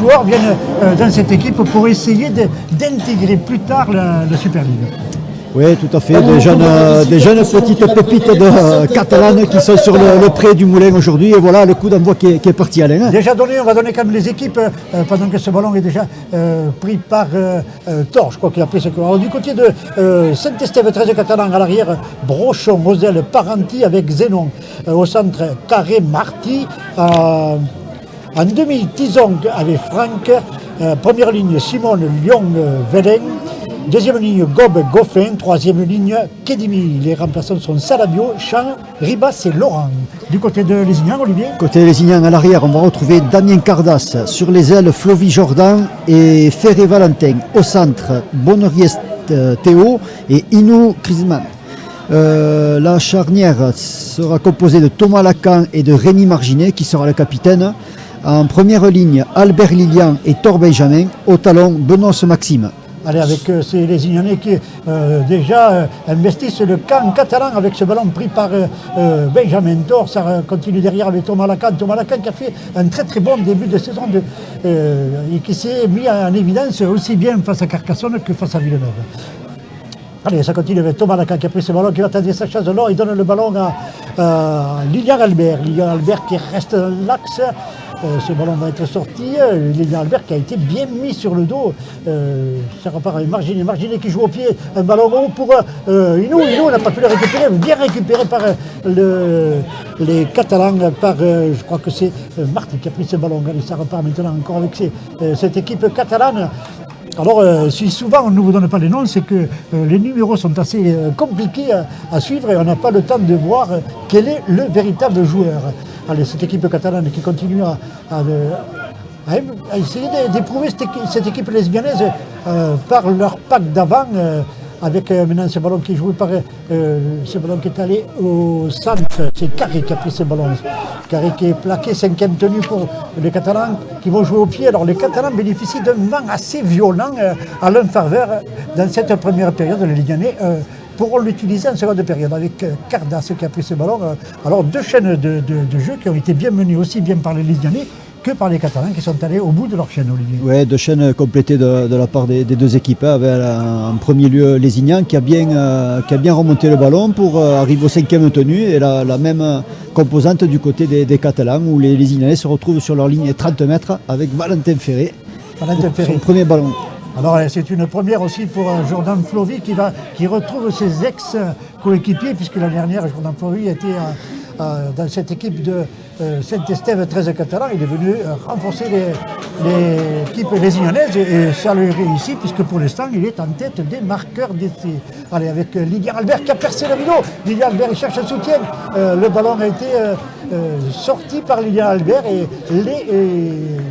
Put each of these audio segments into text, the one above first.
joueurs viennent dans cette équipe pour essayer d'intégrer plus tard la Super League. Oui, tout à fait. Des jeunes petites pépites de catalanes qui sont sur le pré du Moulin aujourd'hui. Et voilà le coup d'envoi qui est parti, Alain. Déjà donné, on va donner quand même les équipes pendant que ce ballon est déjà pris par Thor. Je crois qu'il a pris ce coup. Alors, du côté de Saint-Estève, 13 catalans à l'arrière, Brochon, Moselle, Parenti avec Zénon. Au centre, Carré, Marty. En demi, Tizong avec Franck. Première ligne, Simone, Lyon, Vélin. Deuxième ligne, Gob, Goffin. Troisième ligne, Kedimi. Les remplaçants sont Salabio, Champ, Ribas et Laurent. Du côté de Lézignan, Olivier. Côté Lézignan, à l'arrière, on va retrouver Damien Cardas. Sur les ailes, Flovie Jordan et Ferré Valentin. Au centre, Bonneriest Théo et Inou Krisman. La charnière sera composée de Thomas Lacan et de Rémi Marginet, qui sera le capitaine. En première ligne, Albert Lilian et Thor Benjamin. Au talon, Benoît Maxime. Allez, avec ces Lézignanais qui déjà investissent le camp catalan avec ce ballon pris par Benjamin Thor. Ça continue derrière avec Thomas Lacan. Thomas Lacan qui a fait un très très bon début de saison et qui s'est mis en évidence aussi bien face à Carcassonne que face à Villeneuve. Allez, ça continue avec Thomas Lacan qui a pris ce ballon, qui va tenter sa chasse de l'or. Il donne le ballon à Lilian Albert. Lilian Albert qui reste dans l'axe. Ce ballon va être sorti. Lilian Albert qui a été bien mis sur le dos. Ça repart avec Marginet. Marginet qui joue au pied. Un ballon haut pour Inou. Inou n'a pas pu le récupérer. Bien récupéré par les Catalans. Par, je crois que c'est Marty qui a pris ce ballon. Allez, ça repart maintenant encore avec cette équipe catalane. Alors, si souvent on ne vous donne pas les noms, c'est que les numéros sont assez compliqués à suivre et on n'a pas le temps de voir quel est le véritable joueur. Allez, cette équipe catalane qui continue à essayer d'éprouver cette équipe lesbianaise par leur pack d'avant, avec maintenant ce ballon qui est joué par ce ballon qui est allé au centre. C'est Carré qui a pris ce ballon. Carré qui est plaqué, 5e tenue pour les Catalans qui vont jouer au pied. Alors les Catalans bénéficient d'un vent assez violent à leur faveur dans cette première période. Les Liganais pourront l'utiliser en seconde période avec Cardas qui a pris ce ballon. Alors deux chaînes de jeu qui ont été bien menées aussi bien par les Liganais que par les Catalans qui sont allés au bout de leur chaîne, Olivier. Oui, deux chaînes complétées de la part des deux équipes, avec en premier lieu Lézignan qui a bien remonté le ballon pour arriver au 5e tenue, et la même composante du côté des Catalans où les Lézignanais se retrouvent sur leur ligne 30 mètres avec Valentin Ferré. Son premier ballon. Alors c'est une première aussi pour Jordan Flovy qui retrouve ses ex-coéquipiers, puisque l'année dernière Jordan Flovy était dans cette équipe de Saint-Estève 13 catalans. Il est venu renforcer l'équipe lézignanaise et ça lui réussit, puisque pour l'instant il est en tête des marqueurs d'essai. Allez, avec Lilian Albert qui a percé le rideau. Lilian Albert il cherche un soutien. Le ballon a été sorti par Lilian Albert et les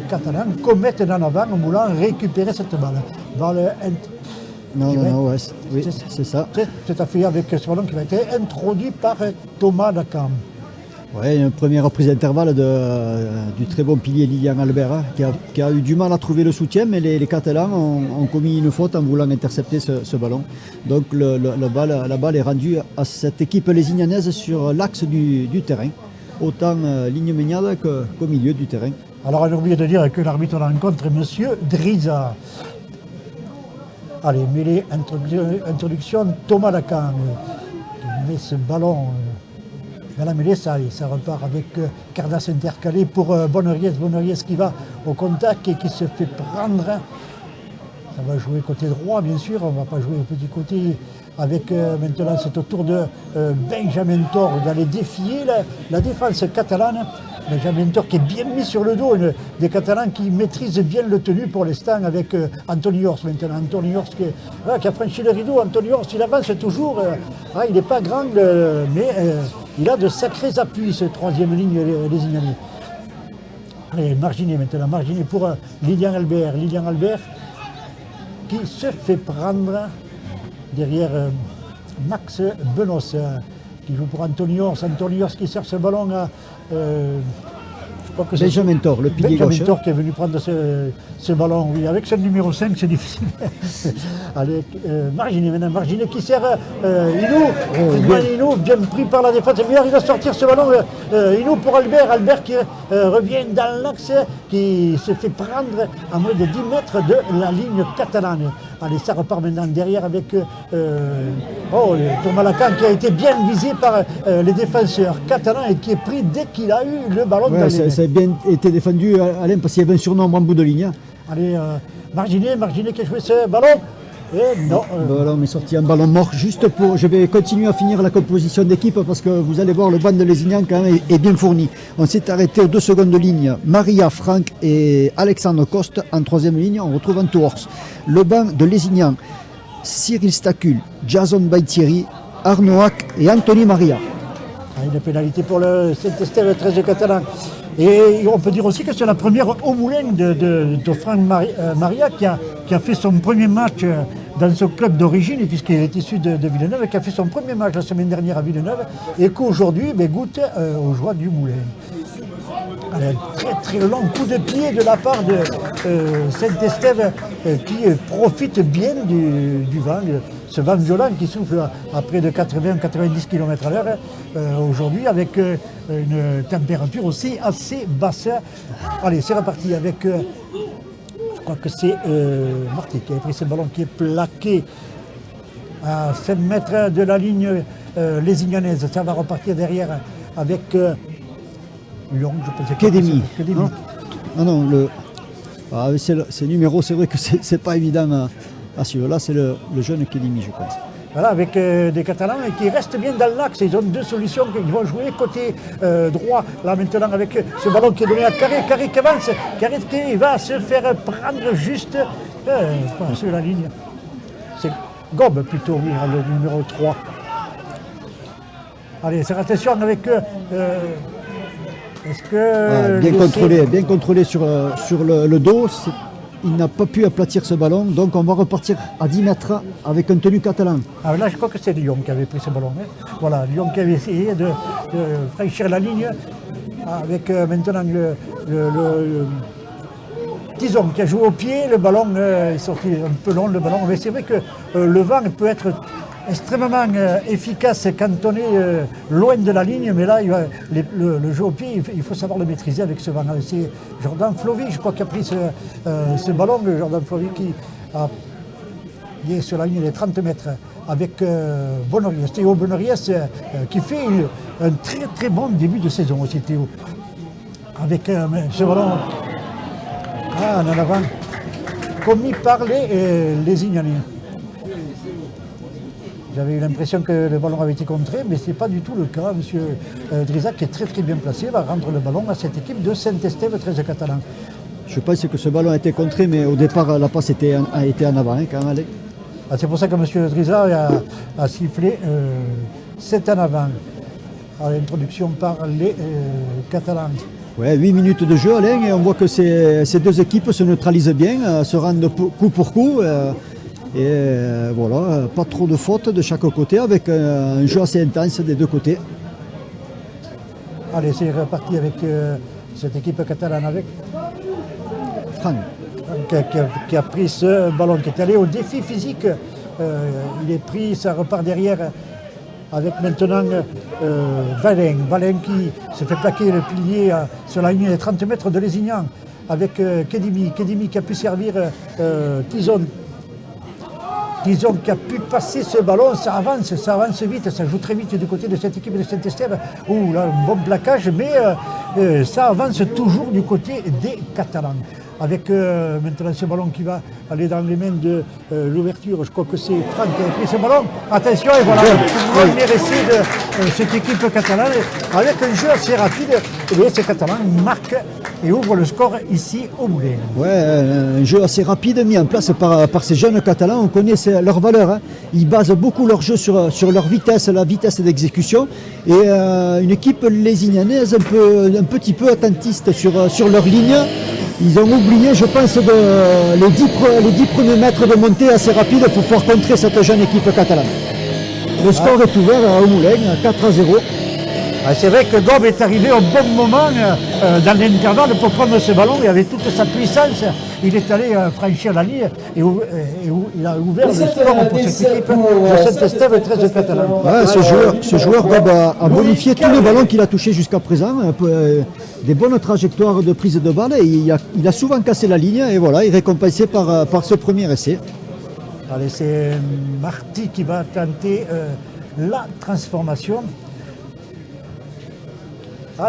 Catalans commettent en avant en voulant récupérer cette balle. Non, ouais, oui, c'est ça. C'est à fait avec ce ballon qui va être introduit par Thomas Lacan. Oui, une première reprise d'intervalle du très bon pilier Lilian Albert, hein, qui a eu du mal à trouver le soutien, mais les Catalans ont commis une faute en voulant intercepter ce ballon. Donc la balle est rendue à cette équipe lézignanaise sur l'axe du terrain, autant ligne méniade qu'au milieu du terrain. Alors on a oublié de dire que l'arbitre de la rencontre est M. Driza. Allez, mêlée, introduction, Thomas Lacan qui met ce ballon dans la mêlée, ça repart avec Cardas intercalé pour Bonneriest qui va au contact et qui se fait prendre. Ça va jouer côté droit, bien sûr, on ne va pas jouer au petit côté avec maintenant c'est au tour de Benjamin Thor d'aller défier la défense catalane. Benjamin Thor qui est bien mis sur le dos, des Catalans qui maîtrisent bien le tenue pour l'instant avec Anthony Hors maintenant. Anthony Hors qui a franchi le rideau. Anthony Hors, il avance toujours. Il n'est pas grand, mais il a de sacrés appuis, ce troisième ligne lézignanais. Allez, Marginet maintenant. Marginet pour Lilian Albert. Lilian Albert qui se fait prendre derrière Max Benos qui joue pour Anthony Hors. Anthony Hors qui cherche ce ballon à je crois que c'est Benjamin Thor, le pilier gauche. Benjamin Thor qui est venu prendre ce ballon, oui. Avec ce numéro 5, c'est difficile. Allez, Marginet maintenant. Marginet qui sert Inou. Inou, bien pris par la défense. Il va sortir ce ballon. Inou pour Albert. Albert qui revient dans l'axe qui se fait prendre à moins de 10 mètres de la ligne catalane. Allez, ça repart maintenant derrière avec Thomas Lacan qui a été bien visé par les défenseurs catalans et qui est pris dès qu'il a eu le ballon dans les mains. Ça a bien été défendu, Alain, parce qu'il y avait un surnombre en bout de ligne. Allez, Marginet qui a joué ce ballon. Et non. Le ballon est sorti un ballon mort. Juste pour, je vais continuer à finir la composition d'équipe parce que vous allez voir le banc de Lézignan quand même est bien fourni. On s'est arrêté aux 2 secondes de ligne. Maria, Franck et Alexandre Coste en 3e ligne. On retrouve Antoors. Le banc de Lézignan, Cyril Stacul, Jason Baitieri, Arnoac et Anthony Maria. Une pénalité pour le Saint-Estève 13 catalan. Et on peut dire aussi que c'est la première au moulin de Franck Maria qui a fait son premier match dans son club d'origine, puisqu'il est issu de Villeneuve, qui a fait son premier match la semaine dernière à Villeneuve, et qu'aujourd'hui goûte aux joies du moulin. Allez, un très très long coup de pied de la part de Saint-Estève qui profite bien du vent, ce vent violent qui souffle à près de 80-90 km/h aujourd'hui avec une température aussi assez basse. Allez, c'est reparti avec, je crois que c'est Marty qui a pris ce ballon qui est plaqué à 5 mètres de la ligne lézignanaise. Ça va repartir derrière avec Lyon, je pensais. Kedemi. Non, c'est numéro, c'est vrai que c'est pas évident à suivre. Là, c'est le jeune Kedemi, je pense. Voilà, avec des Catalans qui restent bien dans l'axe. Ils ont 2 solutions qu'ils vont jouer côté droit. Là maintenant avec ce ballon qui est donné à Carré. Carré qui avance. Carré qui va se faire prendre juste sur la ligne. C'est Gob plutôt, oui, le numéro 3. Allez, c'est attention avec... est-ce que... bien contrôlé sur le dos. Il n'a pas pu aplatir ce ballon, donc on va repartir à 10 mètres avec un tenue catalan. Ah, là, je crois que c'est Lyon qui avait pris ce ballon. Hein. Voilà, Lyon qui avait essayé de franchir la ligne avec maintenant le Tison qui a joué au pied. Le ballon est sorti un peu long, le ballon. Mais c'est vrai que le vent peut être extrêmement efficace quand on est loin de la ligne, mais là, le jeu au pied, il faut savoir le maîtriser avec ce vent. C'est Jordan Flovy, je crois, qui a pris ce ballon, Jordan Flovy qui est sur la ligne des 30 mètres avec Bonoriès. Théo Bonoriès qui fait un très très bon début de saison aussi, Théo. Avec ce ballon en avant, commis par les Ignanais. J'avais eu l'impression que le ballon avait été contré, mais ce n'est pas du tout le cas. Monsieur Drizac, qui est très très bien placé, va rendre le ballon à cette équipe de Saint-Estève 13 catalan. Je pense que ce ballon a été contré, mais au départ, la passe a été en avant, hein, quand même, Alex. C'est pour ça que monsieur Drizac a sifflé 7 en avant. À l'introduction par les Catalans. Ouais, 8 minutes de jeu, Alain, et on voit que ces 2 équipes se neutralisent bien, se rendent coup pour coup. Voilà, pas trop de fautes de chaque côté avec un jeu assez intense des 2 côtés. Allez, c'est reparti avec cette équipe catalane avec Franck. Qui a pris ce ballon, qui est allé au défi physique. Il est pris, ça repart derrière avec maintenant Valin qui se fait plaquer le pilier sur la ligne des 30 mètres de Lézignan avec Kedemi qui a pu servir Tison. Tison qui a pu passer ce ballon, ça avance vite, ça joue très vite du côté de cette équipe de Saint-Estève. Ouh là, un bon plaquage, mais ça avance toujours du côté des Catalans. Avec maintenant ce ballon qui va aller dans les mains de l'ouverture. Je crois que c'est Franck qui a pris ce ballon. Attention, et voilà, le premier essai de cette équipe catalane. Avec un jeu assez rapide, et ces Catalans marquent et ouvrent le score ici au Moulin. Ouais, un jeu assez rapide mis en place par ces jeunes Catalans. On connaît leur valeur. Hein. Ils basent beaucoup leur jeu sur leur vitesse, la vitesse d'exécution. Et une équipe lézignanaise un petit peu attentiste sur leur ligne. Ils ont oublié, je pense, les 10 premiers mètres de montée assez rapide pour pouvoir contrer cette jeune équipe catalane. Le score est ouvert au Moulin, 4-0. C'est vrai que Gob est arrivé au bon moment dans l'intervalle pour prendre ce ballon. Il avait toute sa puissance. il est allé franchir la ligne et il a ouvert le score pour cette équipe de Saint-Estève 13 catalan. Ouais, ce joueur a bonifié tous les ballons qu'il a touchés jusqu'à présent. Des bonnes trajectoires de prise de balle. Et il a souvent cassé la ligne et voilà, il est récompensé par ce premier essai. Allez, c'est Marty qui va tenter la transformation.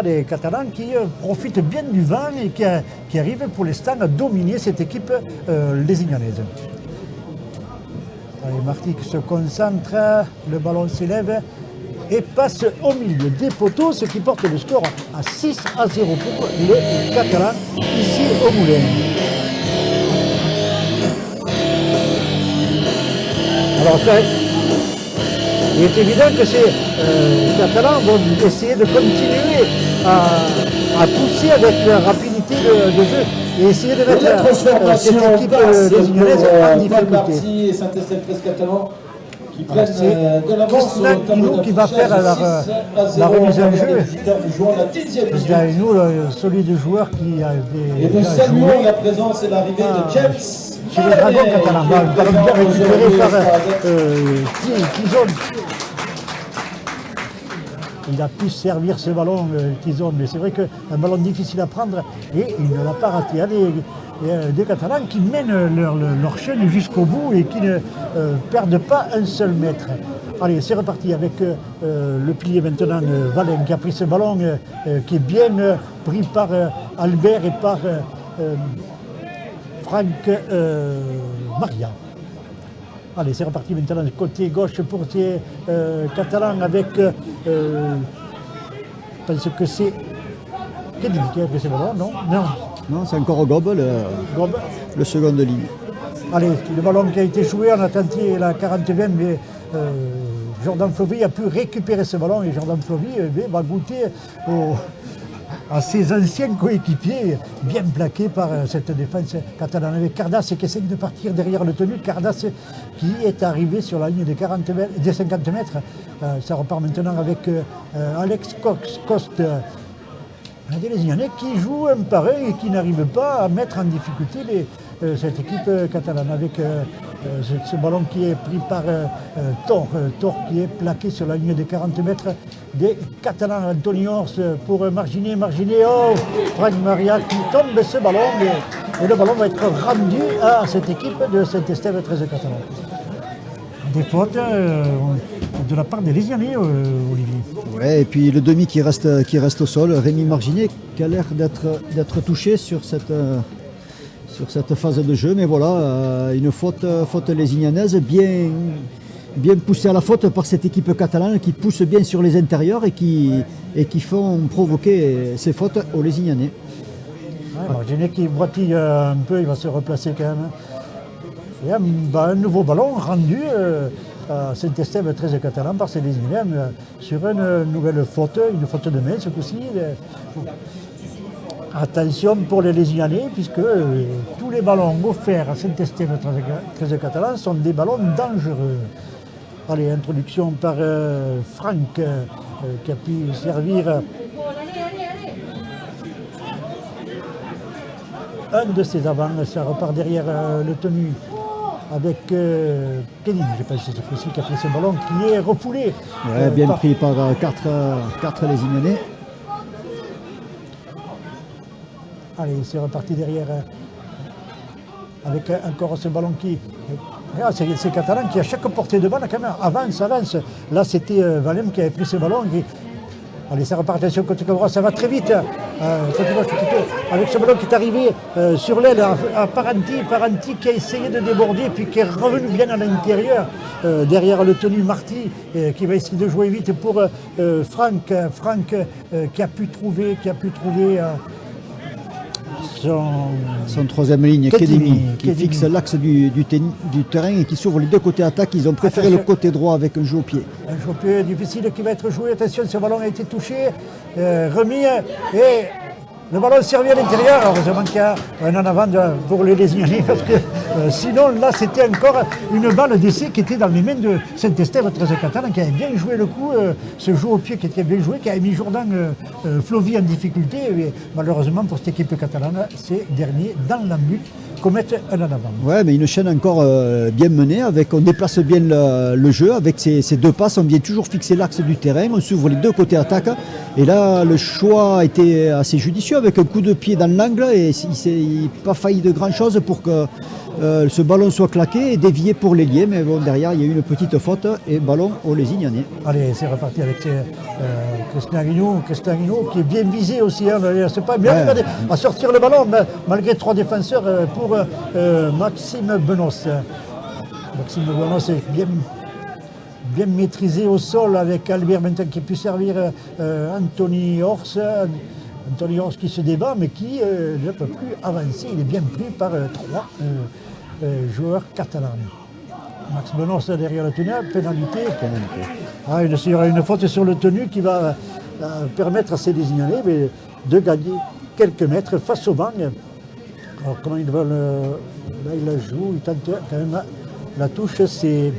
Les Catalans qui profitent bien du vent et qui arrivent pour l'instant à dominer cette équipe lézignanaise. Marty qui se concentre, le ballon s'élève et passe au milieu des poteaux, ce qui porte le score à 6-0 pour les Catalans ici au Moulin. Alors, il est évident que ces Catalans vont essayer de continuer à pousser avec la rapidité de jeu et essayer de mettre cette équipe lézignanaise en difficulté. Qui prennent de l'avance sur le tableau qui va faire la remise en jeu. Nous, celui du joueur qui a et nous saluons la présence et l'arrivée de James. Chez les Dragons catalans, le ballon bien récupéré par Tizon. Il a pu servir ce ballon, Tizon, mais c'est vrai qu'un ballon difficile à prendre et il ne l'a pas raté. Des Catalans qui mènent leur chaîne jusqu'au bout et qui ne perdent pas un seul mètre. Allez, c'est reparti avec le pilier maintenant, Valen, qui a pris ce ballon, qui est bien pris par Albert et par Franck Maria. Allez, c'est reparti maintenant du côté gauche pour ces Catalans avec, je pense que c'est Kedin qui a pris ce ballon, non? Non, c'est encore Gob, le second de ligne. Allez, le ballon qui a été joué, on a tenté la 40e, mais Jordan Flovy a pu récupérer ce ballon et Jordan Flovy va goûter à ses anciens coéquipiers, bien plaqués par cette défense catalane. Avec Cardas qui essaie de partir derrière le tenu, Cardas qui est arrivé sur la ligne des 50 mètres. Ça repart maintenant avec Alex Coste. Des Lézignanais qui jouent un pareil et qui n'arrivent pas à mettre en difficulté cette équipe catalane avec ce ballon qui est pris par Thor qui est plaqué sur la ligne des 40 mètres des Catalans. Anthony Hors pour Marginet, Franck Maria qui tombe ce ballon et le ballon va être rendu à cette équipe de Saint-Estève 13 catalans. Des fautes de la part des Lézignanais, Olivier. Ouais, et puis le demi qui reste au sol, Rémi Marginet, qui a l'air d'être touché sur cette phase de jeu. Mais voilà, une faute lézignanaise bien poussée à la faute par cette équipe catalane qui pousse bien sur les intérieurs et qui font provoquer ces fautes aux Lézignanais. Ouais, Marginet qui boitille un peu, il va se replacer quand même. Et un nouveau ballon rendu à Saint-Estève 13 catalans par ces Lézignanais sur une nouvelle faute, une faute de main ce coup-ci. Attention pour les Lézignanais puisque tous les ballons offerts à Saint-Estève 13 catalans sont des ballons dangereux. Allez, introduction par Franck qui a pu servir un de ses avants, ça repart derrière le tenu avec Kedin, je pense que c'est ce coup-ci qui a pris ce ballon qui est refoulé. Ouais, bien pris par quatre Lézignanais. Allez, c'est reparti derrière avec encore ce ballon qui... C'est Catalan qui à chaque portée de balle quand même avance. Là c'était Valem qui avait pris ce ballon. Allez, ça repart, attention côté gauche, ça va très vite. Avec ce ballon qui est arrivé sur l'aile à Parenti qui a essayé de déborder puis qui est revenu bien à l'intérieur derrière le tenu Marty qui va essayer de jouer vite pour Franck qui a pu trouver son troisième ligne, Kedimi, qui fixe l'axe du terrain et qui s'ouvre les deux côtés attaque. Ils ont préféré le côté droit avec un jeu au pied. Un jeu au pied difficile qui va être joué. Attention, ce ballon a été touché, remis et le ballon servi à l'intérieur. Heureusement qu'il y a un en avant pour les Lézignanais parce que sinon là c'était encore une balle d'essai qui était dans les mains de Saint-Estève 13 catalan qui avait bien joué le coup, ce jeu au pied qui était bien joué, qui avait mis Jordan Flovy en difficulté. Et malheureusement pour cette équipe catalane, c'est dernier dans la lutte commettent un en avant. Ouais, mais une chaîne encore bien menée, on déplace bien le jeu, avec ces deux passes, on vient toujours fixer l'axe du terrain, on s'ouvre les deux côtés attaque, et là le choix a été assez judicieux avec un coup de pied dans l'angle, et il n'a pas failli de grand chose pour que ce ballon soit claqué et dévié pour l'ailier, mais bon, derrière il y a eu une petite faute et ballon au Lézignanais. Allez, c'est reparti avec Christian Guignou qui est bien visé aussi, hein, c'est pas bien à sortir le ballon, mais malgré 3 défenseurs pour Maxime Benos. Maxime Benos est bien maîtrisé au sol avec Albert maintenant qui a pu servir Anthony Horst. Anthony Horst qui se débat mais qui ne peut plus avancer, il est bien pris par 3 joueurs catalans. Max Benos derrière le tunnel, pénalité. Ah, il y aura une faute sur le tenu qui va permettre à ces Lézignanais de gagner quelques mètres face au banc. Alors comment ils veulent, là il la joue, il tente quand même la touche, c'est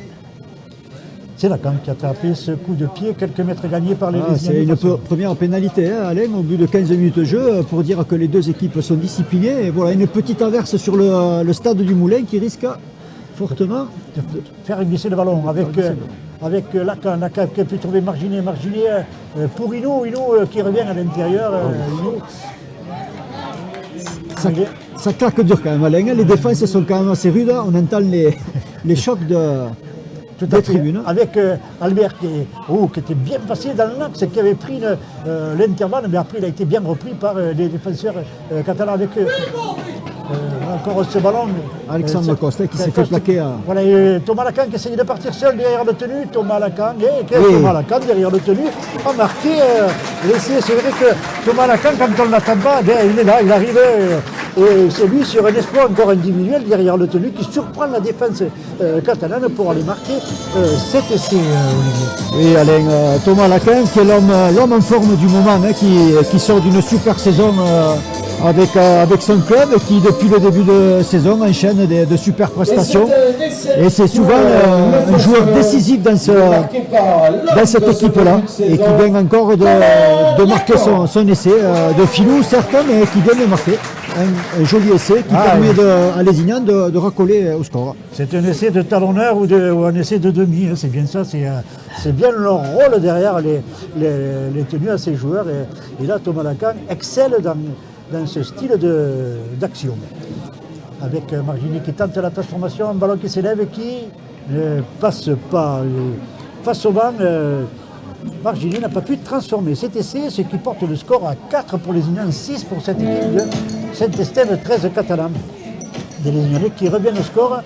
Lacan qui a tapé ce coup de pied, quelques mètres gagnés par les Lézignanais. C'est une première pénalité, hein, Alain, au bout de 15 minutes de jeu, pour dire que les deux équipes sont disciplinées. Et voilà, une petite averse sur le stade du Moulin qui risque fortement de faire glisser le ballon avec Lacan qui a pu trouver Marginet pour Inou qui revient à l'intérieur. Ça claque dur quand même, Alain. Les défenses sont quand même assez rudes. On entend les chocs des tribunes. Avec Albert qui était bien passé dans l'axe, qui avait pris l'intervalle, mais après il a été bien repris par les défenseurs catalans avec encore ce ballon. Alexandre Costa qui s'est fait plaquer. Voilà, Thomas Lacan qui essayait de partir seul derrière le tenu. Thomas Lacan derrière le tenu a marqué l'essai. C'est vrai que Thomas Lacan, quand on ne l'attend pas, il est là, il arrive. Et c'est lui sur un exploit encore individuel derrière le tenu qui surprend la défense catalane pour aller marquer cet essai, Olivier. Oui, Alain, Thomas Lacan qui est l'homme en forme du moment, hein, qui sort d'une super saison avec son club et qui depuis le début de saison enchaîne de super prestations. Et c'est souvent un joueur décisif dans cette équipe-là et qui vient encore de marquer son essai, de filou certes, mais qui vient de marquer. Un joli essai qui permet à Lézignan de racoler au score. C'est un essai de talonneur ou un essai de demi, hein, c'est bien ça, c'est bien leur rôle derrière les tenues à ces joueurs. Et là, Thomas Lacan excelle dans ce style d'action. Avec Marginet qui tente la transformation, un ballon qui s'élève et qui ne passe pas face au banc. Marginet n'a pas pu transformer cet essai, ce qui porte le score à 4 pour les Lézignans, 6 pour cette équipe de Saint-Estève, 13 catalans. Des Lézignanais qui reviennent au score.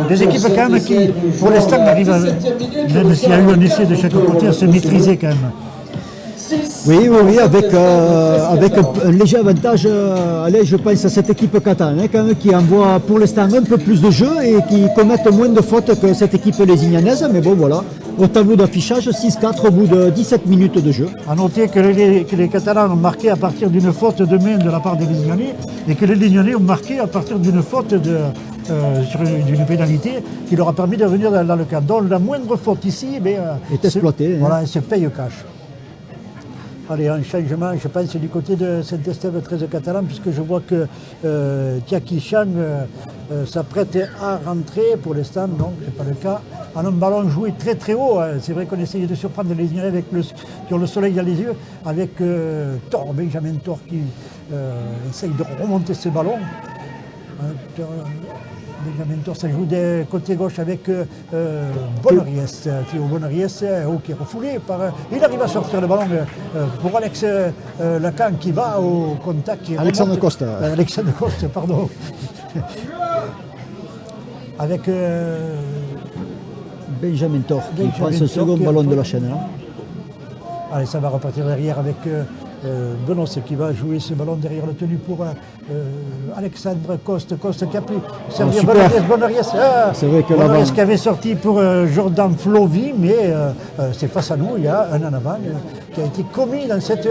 Des équipes quand même qui, pour l'instant, n'arrivent à, même s'il y a eu un essai de chaque côté, à se maîtriser quand même. Oui, avec un léger avantage, allez, je pense à cette équipe catalane, hein, quand même, qui envoie pour l'instant un peu plus de jeu et qui commettent moins de fautes que cette équipe lézignanaise. Mais bon, voilà, au tableau d'affichage, 6-4 au bout de 17 minutes de jeu. A noter que les Catalans ont marqué à partir d'une faute de main de la part des Lézignanais et que les Lézignanais ont marqué à partir d'une faute sur une pénalité qui leur a permis de revenir dans le cadre. Donc la moindre faute ici est exploitée. Voilà, elle se paye cash. Allez, un changement, je pense, du côté de Saint-Estève, 13 catalans, puisque je vois que Tiaki Chang s'apprête à rentrer. Pour l'instant, non, ce n'est pas le cas. En un ballon joué très très haut, hein. C'est vrai qu'on essayait de surprendre les Lézignanais qui ont le soleil dans les yeux, avec Benjamin Thor qui essaye de remonter ce ballon. Benjamin Thor, ça joue des côtés gauche avec Bonoriès. Théo Bonoriès qui est refoulé par. Il arrive à sortir le ballon pour Alex Lacan qui va au contact. Alexandre Costa. Alexandre Costa, pardon. Avec Benjamin Thor qui prend ce second ballon de la chaîne. Là. Allez, ça va repartir derrière avec Benos qui va jouer ce ballon derrière le tenu pour Alexandre Coste qui a pu servir Bonoriès. C'est vrai que Bonoriès qui avait sorti pour Jordan Flovi, mais c'est face à nous, il y a un en avant qui a été commis dans cette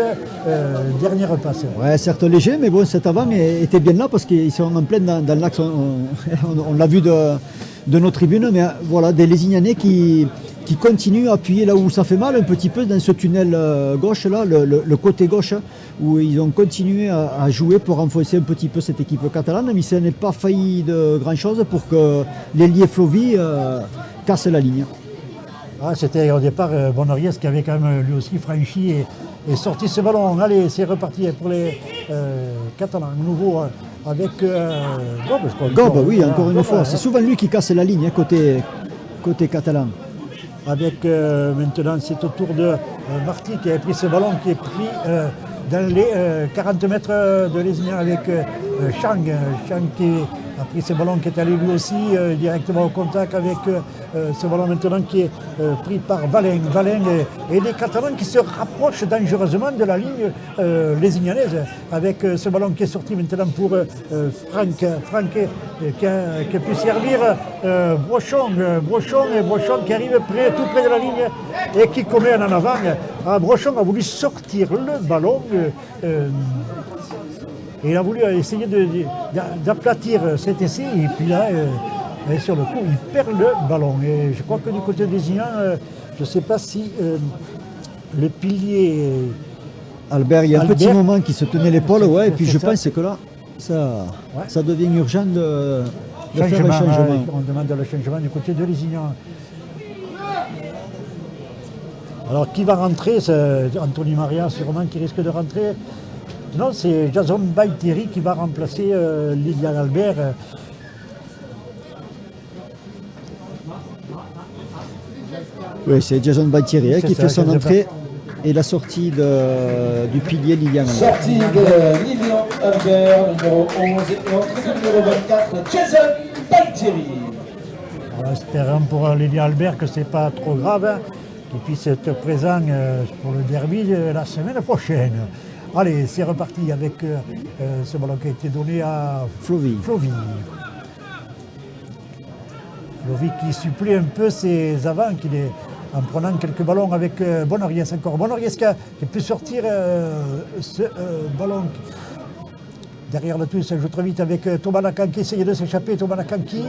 dernière passe. Ouais, certes léger, mais bon, cet avant était bien là parce qu'ils sont en plein dans l'axe, on l'a vu de nos tribunes, mais voilà, des Lézignanais qui continuent à appuyer là où ça fait mal un petit peu dans ce tunnel gauche là, le côté gauche où ils ont continué à jouer pour renforcer un petit peu cette équipe catalane, mais ça n'est pas failli de grand-chose pour que l'ailier Flovi casse la ligne. Ah, c'était au départ Bonoriès qui avait quand même lui aussi franchi et sorti ce ballon. Allez, c'est reparti pour les Catalans. Nouveau avec Gob, je crois. Gob, oui, encore une Gob, fois. C'est souvent lui qui casse la ligne côté catalan. Avec maintenant, c'est au tour de Marty qui a pris ce ballon qui est pris dans les 40 mètres de Lézignan avec Chang. Chang qui a pris ce ballon qui est allé lui aussi directement au contact avec ce ballon maintenant qui est pris par Valin. Valin et les Catalans qui se rapprochent dangereusement de la ligne lézignanaise avec ce ballon qui est sorti maintenant pour Franck. Franck qui a pu servir Brochon qui arrive tout près de la ligne et qui commet en avant. Brochon a voulu sortir le ballon. Et il a voulu essayer d'aplatir cet essai et puis là, sur le coup, il perd le ballon. Et je crois que du côté des Lézignan, je ne sais pas si le pilier... Albert, il y a un petit moment qui se tenait l'épaule, ouais, et puis je pense que là, ça devient urgent de faire un changement. On demande le changement du côté de Lézignan. Alors qui va rentrer? C'est Anthony Maria sûrement qui risque de rentrer. Non, c'est Jason Baïteri qui va remplacer Lilian Albert. Oui, c'est Jason Baïteri qui fait son entrée et la sortie du pilier Lilian Albert. Sortie de Lilian Albert, numéro 11, et entrée du numéro 24, Jason Baïteri. Espérons pour Lilian Albert que c'est pas trop grave, hein, qu'il puisse être présent pour le derby la semaine prochaine. Allez, c'est reparti avec ce ballon qui a été donné à Flovi. Flovi qui supplée un peu ses avants en prenant quelques ballons avec Bonoriès encore. Bonoriès qui a pu sortir ce ballon. Derrière le tout, il se joue très vite avec Thomas Lacan qui essayait de s'échapper. Thomas Lacan qui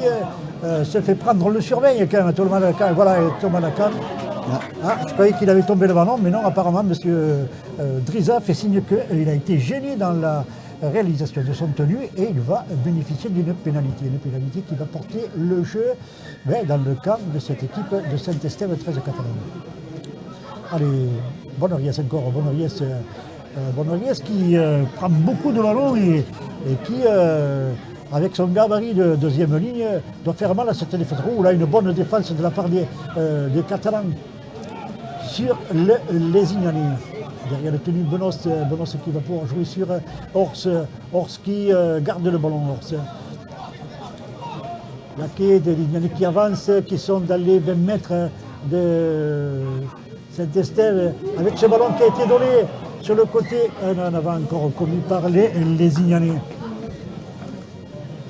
se fait prendre. On le surveille quand même. Thomas Lacan, voilà, Thomas Lacan. Je croyais qu'il avait tombé le ballon, mais non, apparemment, M. Driza fait signe qu'il a été gêné dans la réalisation de son tenue et il va bénéficier d'une pénalité. Une pénalité qui va porter le jeu dans le camp de cette équipe de Saint-Estève 13 Catalan. Allez, Bonoriès encore, Bonoriès qui prend beaucoup de ballons et qui, avec son gabarit de deuxième ligne, doit faire mal à cette défense. Là, une bonne défense de la part des Catalans sur le Lézignanais. Derrière le tenu Benos qui va pouvoir jouer sur Hors qui garde le ballon. La quai des Lézignanais qui avancent, qui sont dans les 20 mètres de Saint-Estève avec ce ballon qui a été donné sur le côté en avant encore commis par les Lézignanais.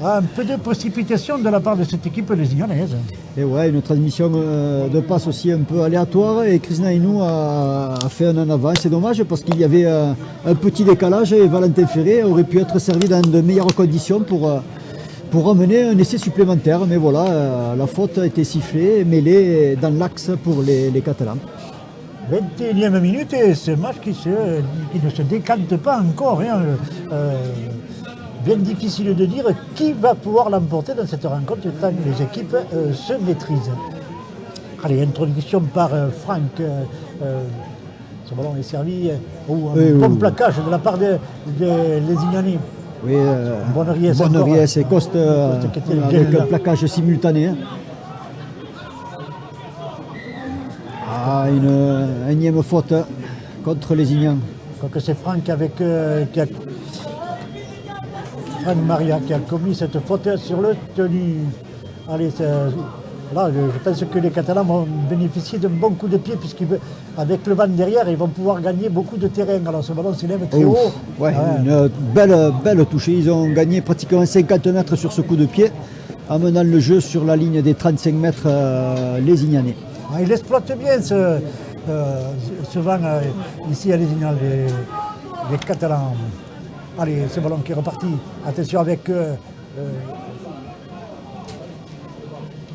Un peu de précipitation de la part de cette équipe lézignanaise. Et ouais, une transmission de passe aussi un peu aléatoire et Chris Naïnou a fait un en avant. C'est dommage parce qu'il y avait un petit décalage et Valentin Ferré aurait pu être servi dans de meilleures conditions pour amener un essai supplémentaire. Mais voilà, la faute a été sifflée, mêlée dans l'axe pour les Catalans. 21e minute et ce match qui ne se décante pas encore. Bien difficile de dire qui va pouvoir l'emporter dans cette rencontre tant que les équipes se maîtrisent. Allez, introduction par Franck. Ce ballon est servi ou un bon plaquage de la part des Lézignanais. Oui, Bonoriès et Coste avec un plaquage simultané. Une énième faute contre Lézignan. Que c'est Franck avec Franck Maria qui a commis cette faute sur le tenu. Allez, là, je pense que les Catalans vont bénéficier d'un bon coup de pied puisqu'avec le vent derrière, ils vont pouvoir gagner beaucoup de terrain. Alors ce ballon s'élève très haut. Ouais, une belle touche. Ils ont gagné pratiquement 50 mètres sur ce coup de pied, amenant le jeu sur la ligne des 35 mètres lézignanais. Il exploite bien ce vent ici à Lézignan, les Catalans. Allez, ce ballon qui est reparti. Attention avec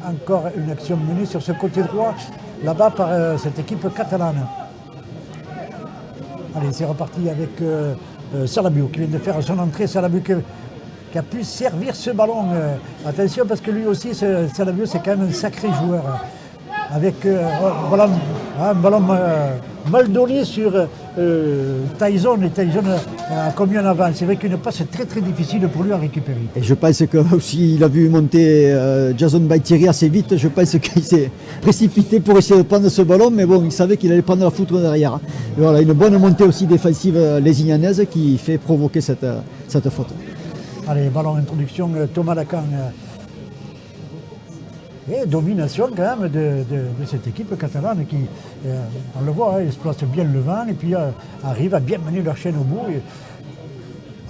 encore une action menée sur ce côté droit, là-bas par cette équipe catalane. Allez, c'est reparti avec Salabio qui vient de faire son entrée. Salabio qui a pu servir ce ballon. Attention parce que lui aussi, Salabio, c'est quand même un sacré joueur. Avec un ballon mal donné sur Tyson, et Tyson a commis en avant. C'est vrai qu'une passe très très difficile pour lui à récupérer. Et je pense que aussi il a vu monter Jason Baitieri assez vite. Je pense qu'il s'est précipité pour essayer de prendre ce ballon, mais bon, il savait qu'il allait prendre la foudre derrière. Et voilà, une bonne montée aussi défensive lésignanaise qui fait provoquer cette faute. Allez, ballon introduction, Thomas Lacan. Et domination quand même de cette équipe catalane qui, on le voit, exploite bien le vent et puis arrive à bien mener leur chaîne au bout. Et,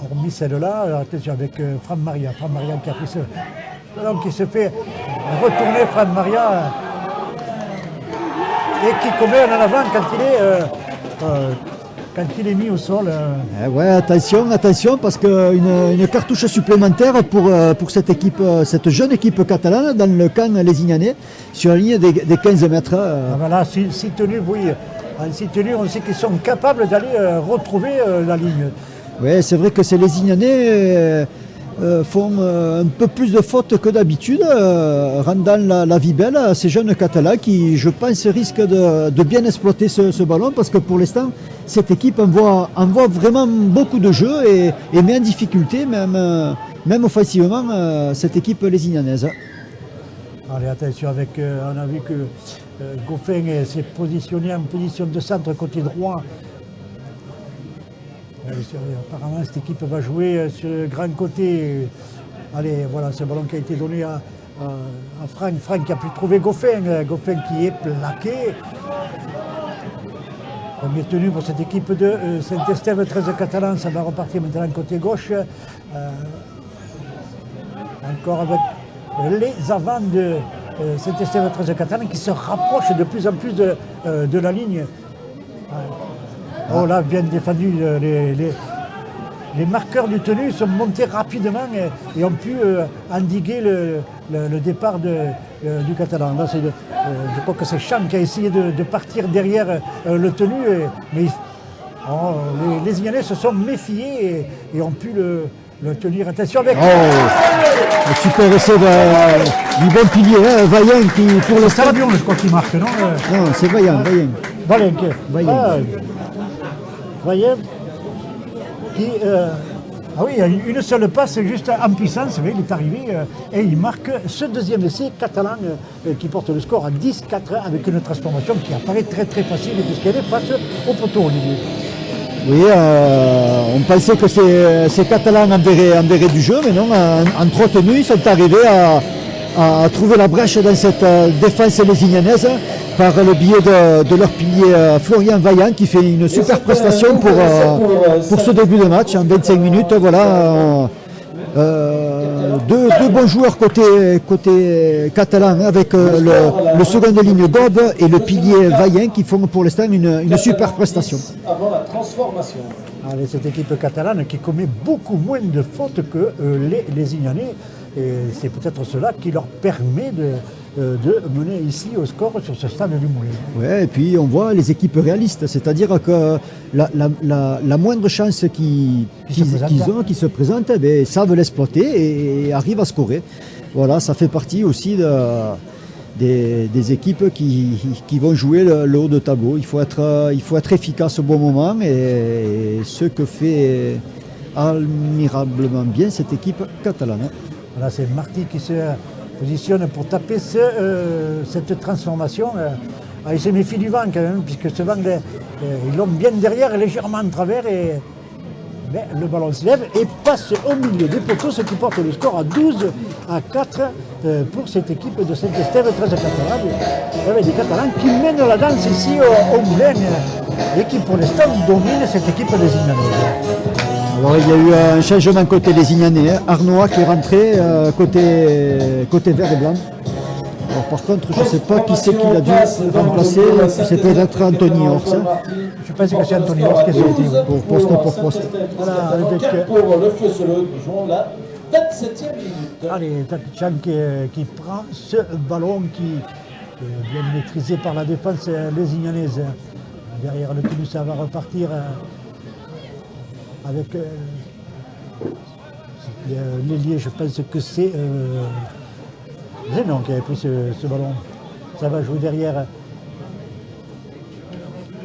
hormis celle-là, attention avec Fran Maria. Fran Maria qui a pris ce ballon qui se fait retourner, Fran Maria, et qui commet un en avant quand il est mis au sol. Ouais, attention, parce qu'une cartouche supplémentaire pour cette équipe, cette jeune équipe catalane dans le camp lésignanais sur la ligne des 15 mètres. Voilà, si tenu, oui. En si tenu, on sait qu'ils sont capables d'aller retrouver la ligne. Oui, c'est vrai que ces lésignanais font un peu plus de fautes que d'habitude, rendant la vie belle à ces jeunes catalans qui, je pense, risquent de bien exploiter ce ballon parce que pour l'instant, cette équipe envoie vraiment beaucoup de jeux et met en difficulté, même offensivement, cette équipe lésignanaise. Allez, attention, on a vu que Goffin s'est positionné en position de centre côté droit. Apparemment, cette équipe va jouer sur le grand côté. Allez, voilà, ce ballon qui a été donné à Franck. Franck qui a pu trouver Goffin. Goffin qui est plaqué. Premier tenu pour cette équipe de Saint-Estève, 13 catalans. Ça va repartir maintenant côté gauche. Encore avec les avants de Saint-Estève, 13 catalans qui se rapprochent de plus en plus de la ligne. Oh là, bien défendu, les marqueurs du tenu sont montés rapidement et ont pu endiguer le départ du Catalan. Là, je crois que c'est Cham qui a essayé de partir derrière le tenu, mais les Lésignanais se sont méfiés et ont pu le tenir. Attention avec... Un super essai du bon pilier, Vaillant qui pour le... C'est Salabion, je crois, qui marque, non? Non, c'est Vaillant. Vaillant qui... ah oui, il y a une seule passe juste en puissance, il est arrivé et il marque ce deuxième essai catalan qui porte le score à 10-4 avec une transformation qui apparaît très très facile puisqu'elle est face au poteau, Olivier. Oui, on pensait que ces Catalans enverraient du jeu, mais non, en 3 tenues, ils sont arrivés à trouver la brèche dans cette défense lésignanaise par le biais de leur pilier Florian Vaillant qui fait une super prestation pour ce début de match en 25 minutes. Voilà, deux bons joueurs côté catalan avec le second de ligne Gob et le pilier Vaillant qui font pour l'instant une super prestation. Avant la transformation. Allez, cette équipe catalane qui commet beaucoup moins de fautes que les Lésignanais. Et c'est peut-être cela qui leur permet de mener ici au score sur ce stade du Moulin. Ouais, et puis on voit les équipes réalistes, c'est-à-dire que la moindre chance qu'ils ont, qui se présentent, eh savent l'exploiter et arrivent à scorer. Voilà, ça fait partie aussi des équipes qui vont jouer le haut de tableau. Il faut être efficace au bon moment et ce que fait admirablement bien cette équipe catalane. Voilà, c'est Marty qui se positionne pour taper cette transformation. Il se méfie du vent quand même, puisque ce vent, ils l'ont bien derrière, légèrement en travers. Mais le ballon se lève et passe au milieu des poteaux, ce qui porte le score à 12-4 pour cette équipe de Saint-Estève, 13 Catalans. Avec des Catalans qui mènent la danse ici au Moulin et qui pour l'instant domine cette équipe des Lésignanais. Alors il y a eu un changement côté Lésignanais, Arnois qui est rentré côté vert et blanc. Alors, par contre, je ne sais pas qui c'est qu'il a dû remplacer, c'est peut-être Anthony Hors. Je pense que c'est Anthony Hors qui est sorti. Pour poste. Voilà, avec... Pour le Feu-Seleux, nous jouons la 27e minute. Allez, Tati-Chan qui prend ce ballon qui est bien maîtrisé par la défense lésignanaise. Derrière le tenus, ça va repartir avec l'ailier, je pense que c'est Zénon qui avait pris ce ballon. Ça va jouer derrière.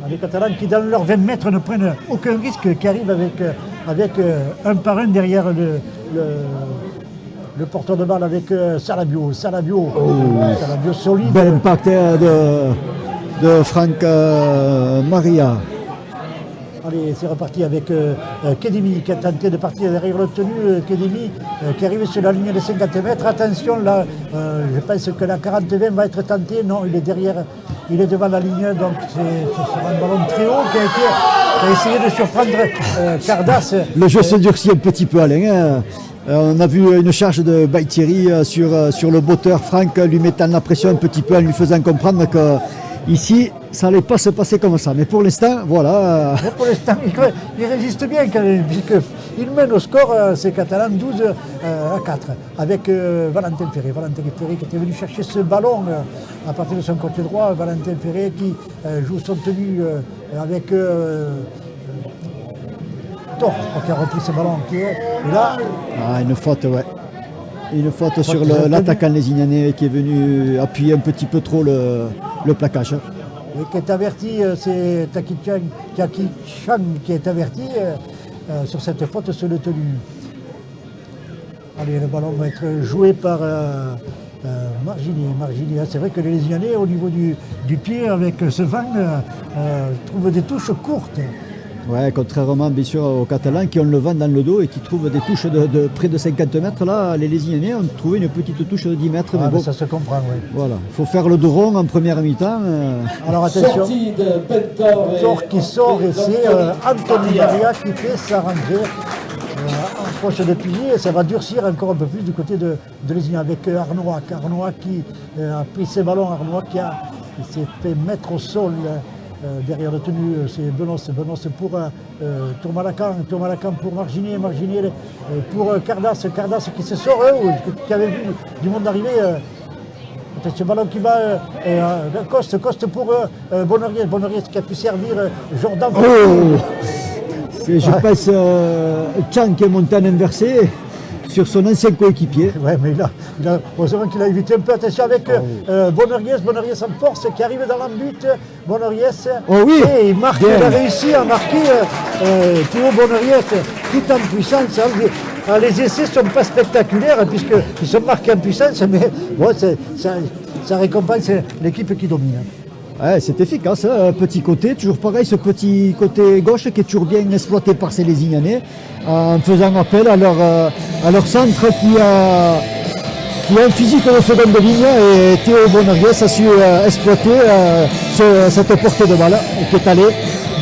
Les Catalans qui, dans leurs 20 mètres, ne prennent aucun risque, qui arrivent avec un par un derrière le porteur de balle avec Salabio. Salabio solide. Bel impact de Franck Maria. Allez, c'est reparti avec Kedemi qui a tenté de partir derrière le tenu. Kedemi qui arrive sur la ligne des 50 mètres. Attention, là, je pense que la 40-20 va être tentée. Non, il est derrière, il est devant la ligne. Donc, c'est un ballon très haut qui a essayé de surprendre Cardas. Le jeu se durcit un petit peu, Alain. On a vu une charge de Baïtieri sur le botteur. Franck lui mettant la pression un petit peu en lui faisant comprendre que ici, ça n'allait pas se passer comme ça. Mais pour l'instant, voilà. Mais pour l'instant, il résiste bien quand même, puisqu'il mène au score, ces Catalans, 12 à 4, avec Valentin Ferré. Valentin Ferré qui était venu chercher ce ballon à partir de son côté droit. Valentin Ferré qui joue son tenue avec Thor, qui a repris ce ballon. Et là, une faute, ouais. Une faute sur l'attaquant lésignanais qui est venu appuyer un petit peu trop le plaquage. Et qui est averti, c'est Taki Chang qui est averti sur cette faute sur le tenu. Allez, le ballon va être joué par Margini. C'est vrai que les Lésignanais, au niveau du pied, avec ce vent, trouvent des touches courtes. Ouais, contrairement bien sûr aux Catalans qui ont le vent dans le dos et qui trouvent des touches de près de 50 mètres. Là, les Lésignanais ont trouvé une petite touche de 10 mètres. Mais bon, ça se comprend, oui. Voilà, il faut faire le dos rond en première mi-temps. Alors attention, Thor qui sort et c'est Anthony Maria qui fait sa rentrée en poche de pilier. Et ça va durcir encore un peu plus du côté de Lézignan avec Arnois. Arnois qui a pris ses ballons, Arnois qui s'est fait mettre au sol. Derrière le tenu, c'est Benos pour Tourmalacan pour Margini pour Cardas qui se sort, qui avait vu du monde arriver. Ce ballon qui va Coste pour Bonoriez qui a pu servir Jordan. Je pense Chang qui est monté en inversé sur son ancien coéquipier. Ouais, mais heureusement qu'il a évité un peu. Attention avec Bonoriez en force qui arrive dans l'embut. Bonoriez. Oh oui. Et il marque, il a réussi à marquer Théo Bonoriez tout en puissance. Les essais ne sont pas spectaculaires puisqu'ils sont marqués en puissance, mais bon, ça récompense l'équipe qui domine. Ouais, c'est efficace, hein. Petit côté, toujours pareil, ce petit côté gauche qui est toujours bien exploité par ces Lésignanais, en faisant appel à leur centre qui a un physique de seconde ligne, et Théo Bonoriez a su exploiter cette portée de balle qui est allée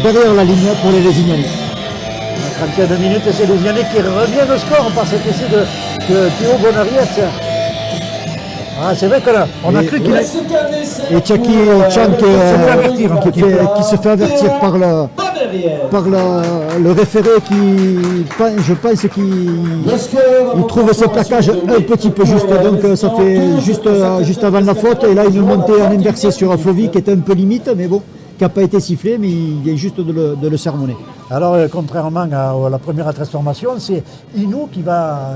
derrière la ligne pour les Lésignanais. 32 minutes, c'est les Lésignanais qui reviennent au score par cet essai de Théo Bonoriez. Ah, c'est vrai qu'on a cru qu'il est... Et Taki Chang qui se fait avertir par le référé qui, je pense qu'il trouve ce plaquage un petit peu juste, donc ça fait juste avant la faute, et là une montée en inversé sur Flovy qui est un peu limite, mais bon, qui n'a pas été sifflé, mais il vient juste de le sermonner. Alors, contrairement à la première transformation, c'est Inou qui va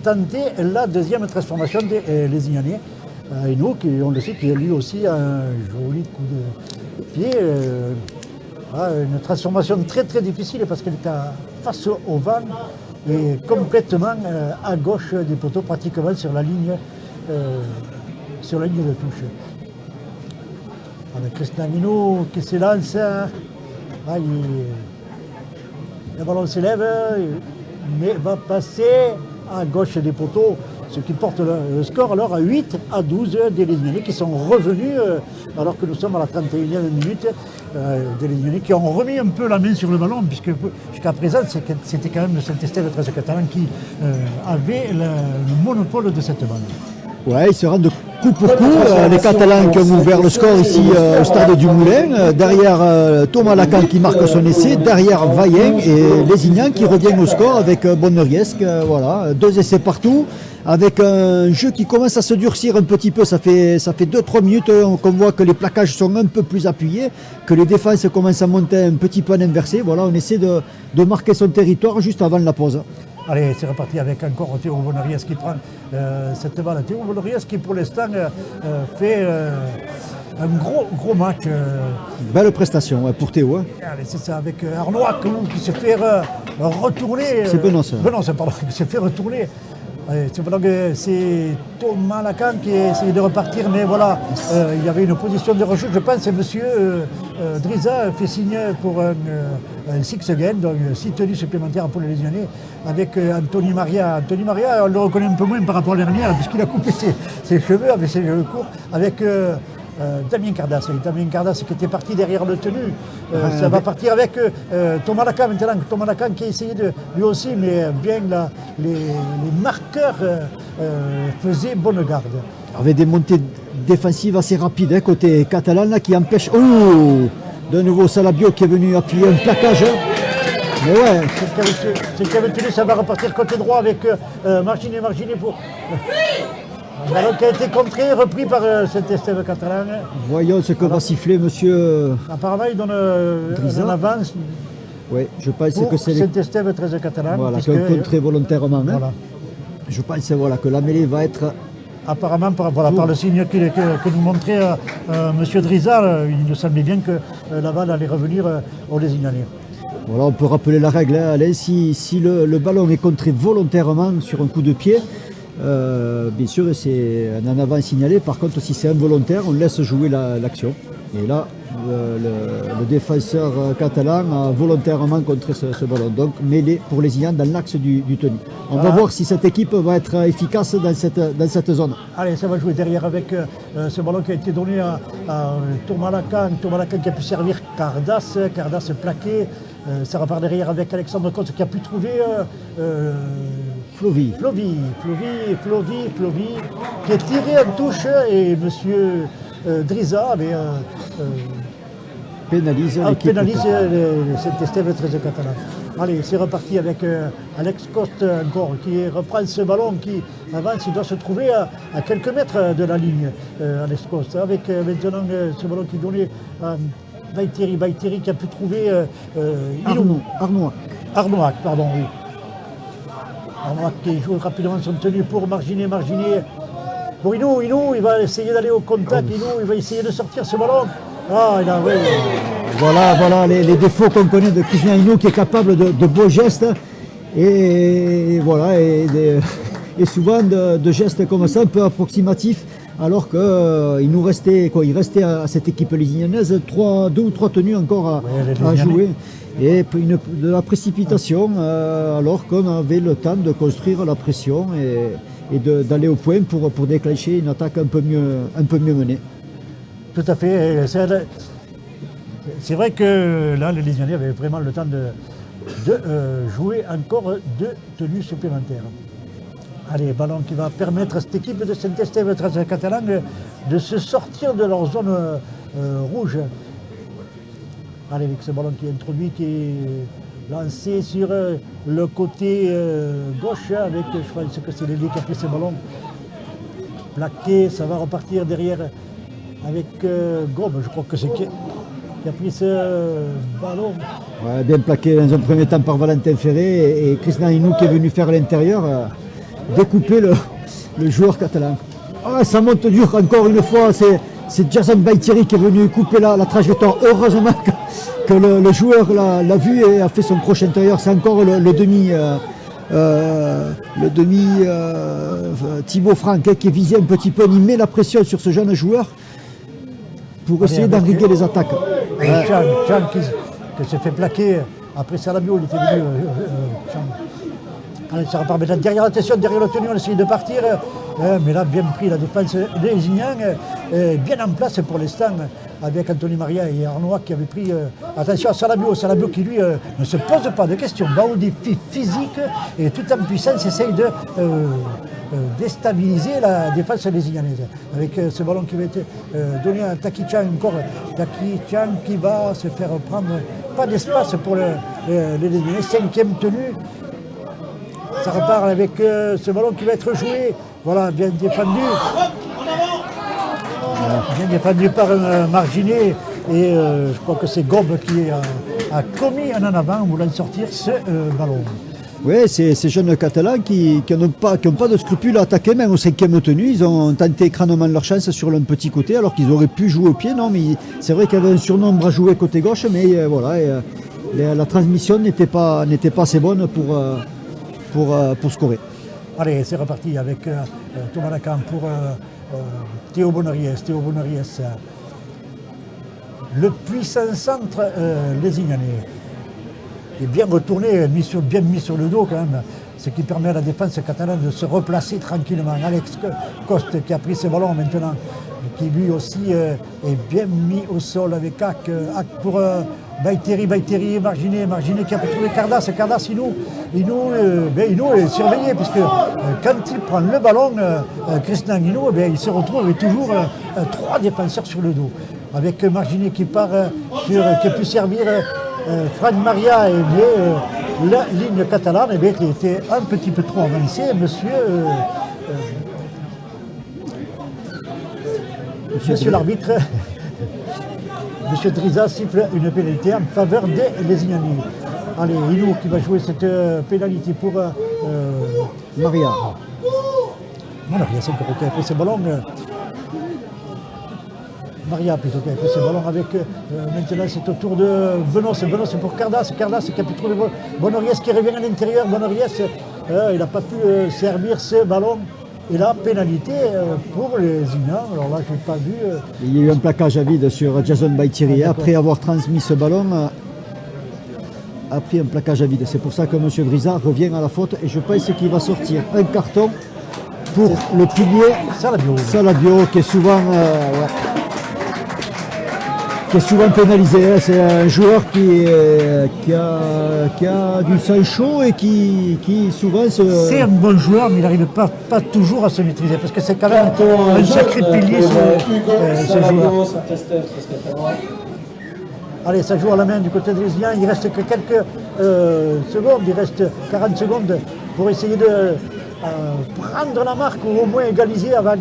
tenter la deuxième transformation des Lésignanais. Inou, on le sait, qui a lui aussi un joli coup de pied. Une transformation très très difficile parce qu'elle est face au vent et complètement à gauche des poteaux, pratiquement sur la ligne de touche. Avec Christian Inou qui se lance. Le ballon s'élève, mais va passer à gauche des poteaux, ce qui porte le score alors à 8-12 des Lésignanais qui sont revenus, alors que nous sommes à la 31e minute, des Lésignanais qui ont remis un peu la main sur le ballon, puisque jusqu'à présent c'était quand même le Saint-Estève 13 Catalan qui avait le monopole de cette balle. Ouais, ils se rendent coup pour coup, les Catalans qui ont ouvert le score ici au stade du Moulin, derrière Thomas Lacan qui marque son essai, derrière Vaillant et Lézignan qui revient au score avec Bonoriez, voilà, 2 essais partout, avec un jeu qui commence à se durcir un petit peu. Ça fait 2-3 minutes qu'on voit que les plaquages sont un peu plus appuyés, que les défenses commencent à monter un petit peu en inversé. Voilà, on essaie de marquer son territoire juste avant la pause. Allez, c'est reparti avec encore Théo Bonoriès qui prend cette balle. Théo Bonoriès qui pour l'instant fait un gros match. Belle prestation pour Théo. Hein. Allez, c'est ça, avec Arnaud qui se fait retourner. C'est Benoît. Pardon, qui se fait retourner. C'est Thomas Lacan qui a essayé de repartir, mais voilà, il y avait une position de rechute. Je pense que M. Driza fait signe pour un six again, donc 6 tenues supplémentaires pour les Lésionnais, avec Anthony Maria. Anthony Maria, on le reconnaît un peu moins par rapport à l'année dernière, puisqu'il a coupé ses cheveux, avec ses cheveux courts, avec Damien Cardas. Damien Cardas qui était parti derrière le tenu. Ça va partir avec Thomas Lacan maintenant. Thomas Lacan qui a essayé lui aussi, mais bien les marqueurs faisaient bonne garde. Avec des montées défensives assez rapides côté catalan là, qui empêche. Oh, de nouveau Salabio qui est venu appuyer un plaquage. Mais ouais. C'est qu'avec tenu, ça va repartir côté droit avec Marginé pour. Un ballon qui a été contré, repris par Saint-Estève catalan. Voyons ce que va siffler monsieur. Apparemment, il donne un avance. Oui, je pense que c'est Saint-Estève 13 catalan. Voilà, contré volontairement. Hein. Voilà. Je pense voilà, que la mêlée va être. Apparemment, par le signe que nous montrait M. Driza, il nous semblait bien que la balle allait revenir aux Lésignanais. Voilà, on peut rappeler la règle, hein, Alain, si le ballon est contré volontairement sur un coup de pied, bien sûr c'est un en avant signalé. Par contre, si c'est involontaire, on laisse jouer l'action. Et là, le défenseur catalan a volontairement contré ce ballon. Donc mêlé pour les Ians dans l'axe du tenu. On va voir si cette équipe va être efficace dans cette zone. Allez, ça va jouer derrière avec ce ballon qui a été donné à Thomas Lacan. Thomas Lacan qui a pu servir Cardas plaqué. Ça repart derrière avec Alexandre Coste qui a pu trouver Flovy, qui est tiré en touche et monsieur Driza pénalise Saint-Estève 13 catalan. Allez, c'est reparti avec Alex Coste encore qui reprend ce ballon qui avance, il doit se trouver à quelques mètres de la ligne, Alex Coste, avec maintenant ce ballon qui donnait à Baïteri qui a pu trouver Arnoac, pardon, oui. Arnoac qui joue rapidement son tenue pour Marginé. Pour Inou, il va essayer d'aller au contact, il va essayer de sortir ce ballon. Voilà les défauts qu'on connaît de Christian Inou qui est capable de beaux gestes et voilà et souvent de gestes comme ça un peu approximatifs. Alors qu'il nous restait il restait à cette équipe lésignanaise 2 ou 3 tenues encore à jouer. Et de la précipitation, alors qu'on avait le temps de construire la pression et d'aller au point pour déclencher une attaque un peu mieux menée. Tout à fait. C'est vrai que là, les Lésignanais avaient vraiment le temps de jouer encore 2 tenues supplémentaires. Allez, ballon qui va permettre à cette équipe de Saint-Estève 13 catalan de se sortir de leur zone rouge. Allez, avec ce ballon qui est introduit, qui est lancé sur le côté gauche, avec, je pense que c'est l'ailier qui a pris ce ballon. Plaqué, ça va repartir derrière avec Gobe, je crois que c'est qui a pris ce ballon. Ouais, bien plaqué dans un premier temps par Valentin Ferré et Christian Inou qui est venu faire à l'intérieur. Découper le joueur catalan. Ça monte dur encore une fois, c'est Jason Baïteri qui est venu couper la trajectoire. Heureusement que le joueur l'a vu et a fait son crochet intérieur. C'est encore le demi Thibaut Franck qui est visé un petit peu. Il met la pression sur ce jeune joueur pour essayer d'enriguer les attaques. Chan qui s'est fait plaquer après Salabio, il était venu. Allez, ça repart maintenant derrière l'attention, derrière le tenu, on essaye de partir. Mais là, bien pris la défense lésignane, bien en place pour l'instant, avec Anthony Maria et Arnois qui avaient pris attention à Salabio. Salabio qui, lui, ne se pose pas de questions, va au défi physique et tout en puissance essaye de déstabiliser la défense lésignanaise. Avec ce ballon qui va être donné à Taki-chan encore. Taki-chan qui va se faire prendre pas d'espace pour les Lésignanais. 5e tenue. Ça repart avec ce ballon qui va être joué. Voilà, bien défendu. Bien défendu par Marginet. Et je crois que c'est Gobe qui a commis un en avant voulant sortir ce ballon. Oui, ces jeunes Catalans qui n'ont pas de scrupules à attaquer, même au 5e tenue. Ils ont tenté crânement leur chance sur l'un petit côté, alors qu'ils auraient pu jouer au pied. Non, mais c'est vrai qu'il y avait un surnombre à jouer côté gauche, mais voilà, la transmission n'était pas assez bonne pour scorer. Allez, c'est reparti avec Thomas Lacan pour Théo Bonoriès. Théo Bonoriès, le puissant centre lézignanais. Il est bien retourné, bien mis sur le dos quand même, ce qui permet à la défense catalane de se replacer tranquillement. Alex Coste qui a pris ce ballon maintenant, qui lui aussi est bien mis au sol avec Hack pour Baïteri, Marginet qui a trouvé Cardas, Inou est surveillé puisque quand il prend le ballon, Christian Inou, il se retrouve avec toujours 3 défenseurs sur le dos. Avec Marginet qui part qui a pu servir Franck Maria, la ligne catalane qui était un petit peu trop avancée. Monsieur l'arbitre, Monsieur Driza siffle une pénalité en faveur des Lézignanais. Allez, Inou qui va jouer cette pénalité pour Maria. Voilà, il y a 5 qui a pris ce ballon. Maria plutôt qui a fait ce ballon avec maintenant c'est au tour de Benos pour Cardas qui a pu trouver Bonoriès qui revient à l'intérieur. Bonoriès il n'a pas pu servir ce ballon et la pénalité pour les Lézignans. Alors là je n'ai pas vu. Il y a eu un plaquage à vide sur Jason Baïtiri après avoir transmis ce ballon. A pris un plaquage à vide. C'est pour ça que M. Brisa revient à la faute et je pense qu'il va sortir un carton pour le pilier Salabio qui est souvent pénalisé. C'est un joueur qui a du sang chaud et qui souvent se... C'est un bon joueur, mais il n'arrive pas toujours à se maîtriser, parce que c'est quand même un sacré pilier ce joueur. Allez, ça joue à la main du côté de Lézien. Il reste que quelques secondes, il reste 40 secondes pour essayer de prendre la marque ou au moins égaliser avant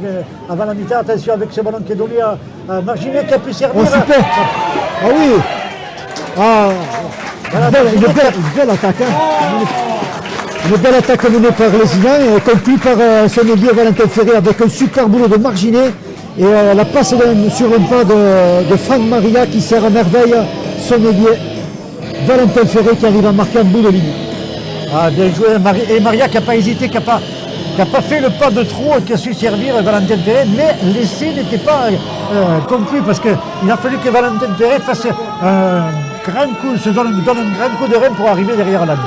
la mi-temps. Attention avec ce ballon qui est donné à Marginet qui a pu servir. Oh, super. Ah oui. Une belle attaque. Une belle attaque menée par Lézignan et conclue par son ailier Valentin Ferré avec un super boulot de Marginet et la passe sur un pas de Franck Maria qui sert à merveille son ailier Valentin Ferré qui arrive à marquer un bout de ligne. Bien joué, et Maria qui n'a pas hésité, qui n'a pas fait le pas de trop et qui a su servir Valentin Ferré, mais l'essai n'était pas conclu parce qu'il a fallu que Valentin Ferré fasse un grand coup, donne un grand coup de rein pour arriver derrière la ligne.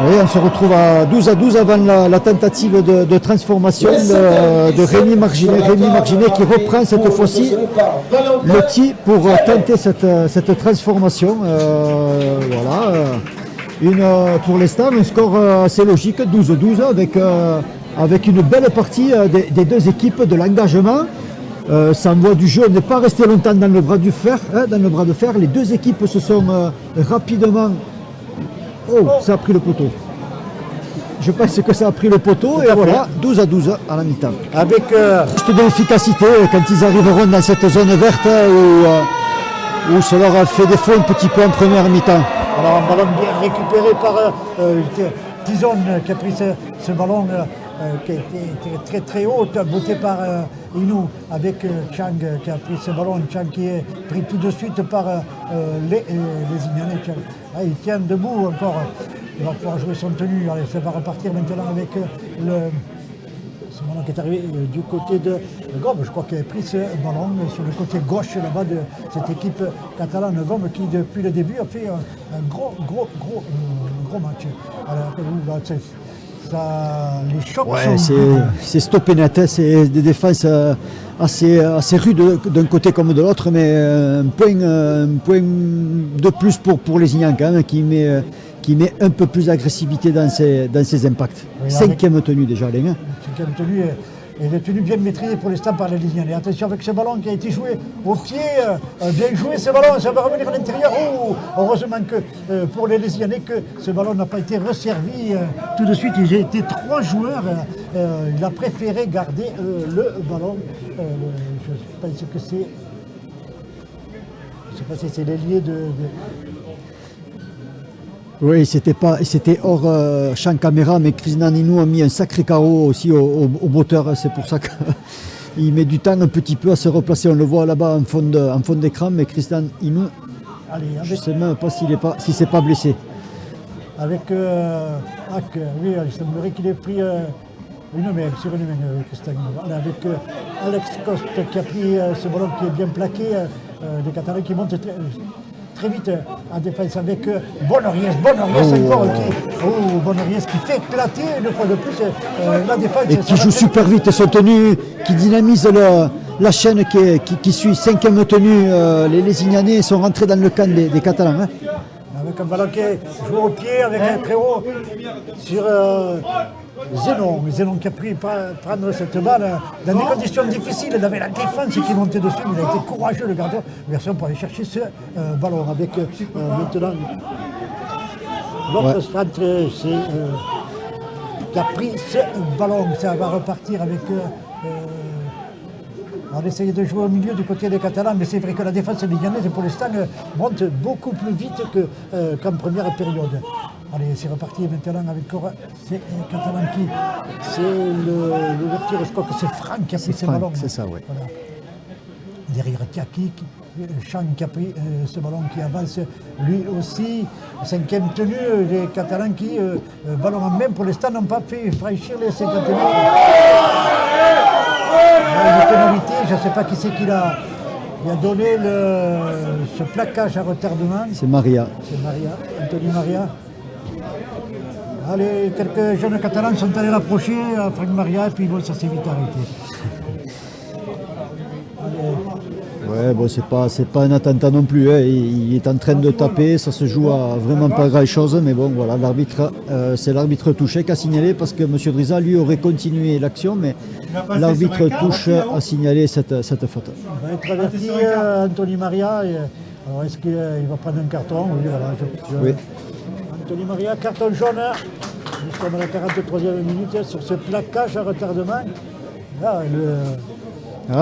Oui, on se retrouve à 12 avant la tentative de transformation de Rémi Marginet. Rémi Marginet qui reprend cette fois-ci le tir pour tenter cette transformation. Voilà. Pour l'instant, un score assez logique, 12-12, avec une belle partie des deux équipes de l'engagement. Ça envoie du jeu, on n'est pas resté longtemps dans le bras de fer. Les deux équipes se sont rapidement... Oh, ça a pris le poteau. Je pense que ça a pris le poteau et voilà, 12-12 à la mi-temps. Avec juste de l'efficacité quand ils arriveront dans cette zone verte où ça leur a fait défaut un petit peu en première mi-temps. Alors un ballon bien récupéré par Tizon qui a pris ce ballon qui a été très très haut, botté par Inou avec Chang qui a pris ce ballon. Chang qui est pris tout de suite par les Ignanais. Il tient debout encore, il va pouvoir jouer son tenue. Allez, ça va repartir maintenant avec ce ballon qui est arrivé du côté de Gobe. Je crois qu'il a pris ce ballon sur le côté gauche là-bas de cette équipe catalane. Gobe qui depuis le début a fait un gros match. Alors, les chocs sont... C'est stoppé net, c'est des défenses assez rudes d'un côté comme de l'autre, mais un point de plus pour les Ignans quand même qui met un peu plus d'agressivité dans ses impacts. Oui, 5e tenue déjà, les gars. 5e tenue, Et de tenue bien maîtrisée pour l'instant par les Lézignanais. Attention avec ce ballon qui a été joué au pied. Bien joué ce ballon, ça va revenir à l'intérieur. Oh, heureusement que pour les Lézignanais que ce ballon n'a pas été resservi. Tout de suite, il a été 3 joueurs. Il a préféré garder le ballon. Je pense que c'est... Je ne sais pas si c'est l'ailier de... Oui, c'était hors champ caméra, mais Krishnan Inou a mis un sacré carreau aussi au botteur. C'est pour ça qu'il met du temps un petit peu à se replacer. On le voit là-bas en fond d'écran, mais Krishnan Inou, je ne sais même pas s'il ne s'est pas blessé. Avec Hack, oui, il semblerait qu'il ait pris une main, sur une main, Krishnan Inou. Avec Alex Coste qui a pris ce ballon qui est bien plaqué, des Catalans qui montent très vite en défense avec Bonoriès encore Bonoriès qui fait éclater une fois de plus la défense. Et qui joue super vite son tenue, qui dynamise la chaîne qui suit 5e tenue. Les Lézignanais sont rentrés dans le camp des Catalans. Hein. Avec un ballon qui joue au pied, avec un très haut sur Zénon qui a pris prendre cette balle dans des conditions difficiles. Il avait la défense qui montait dessus, mais il a été courageux le gardien. Merci pour aller chercher ce ballon avec maintenant l'autre centre qui a pris ce ballon. Ça va repartir avec... on essayait de jouer au milieu du côté des Catalans, mais c'est vrai que la défense lézignanaise pour l'instant monte beaucoup plus vite qu'en première période. Allez, c'est reparti maintenant avec ces Catalans qui... C'est l'ouverture, je crois que c'est Franck qui a pris ce ballon. C'est ça, oui. Voilà. Derrière Tiaki, Chang qui a pris ce ballon qui avance lui aussi. 5e tenue, les Catalans qui, ballon en main, pour l'instant, n'ont pas fait franchir les 50 mètres. Une pénalité, je ne sais pas qui c'est qui l'a... Il a donné ce plaquage à retardement. C'est Maria. C'est Maria, Anthony Maria. Allez, quelques jeunes Catalans sont allés l'approcher, Franck Maria, et puis bon, ça s'est vite arrêté. Ouais, bon, c'est pas un attentat non plus. Hein. Il est en train de taper, ça se joue à vraiment pas grand chose, mais bon, voilà, l'arbitre, c'est l'arbitre touché qui a signalé parce que M. Driza, lui, aurait continué l'action, mais l'arbitre touche a signalé cette faute. Il va être averti, Anthony Maria. Alors, est-ce qu'il va prendre un carton? Oui, voilà. Oui. Anthony Maria, carton jaune, nous sommes à la 43e minute sur ce plaquage à retardement. Là,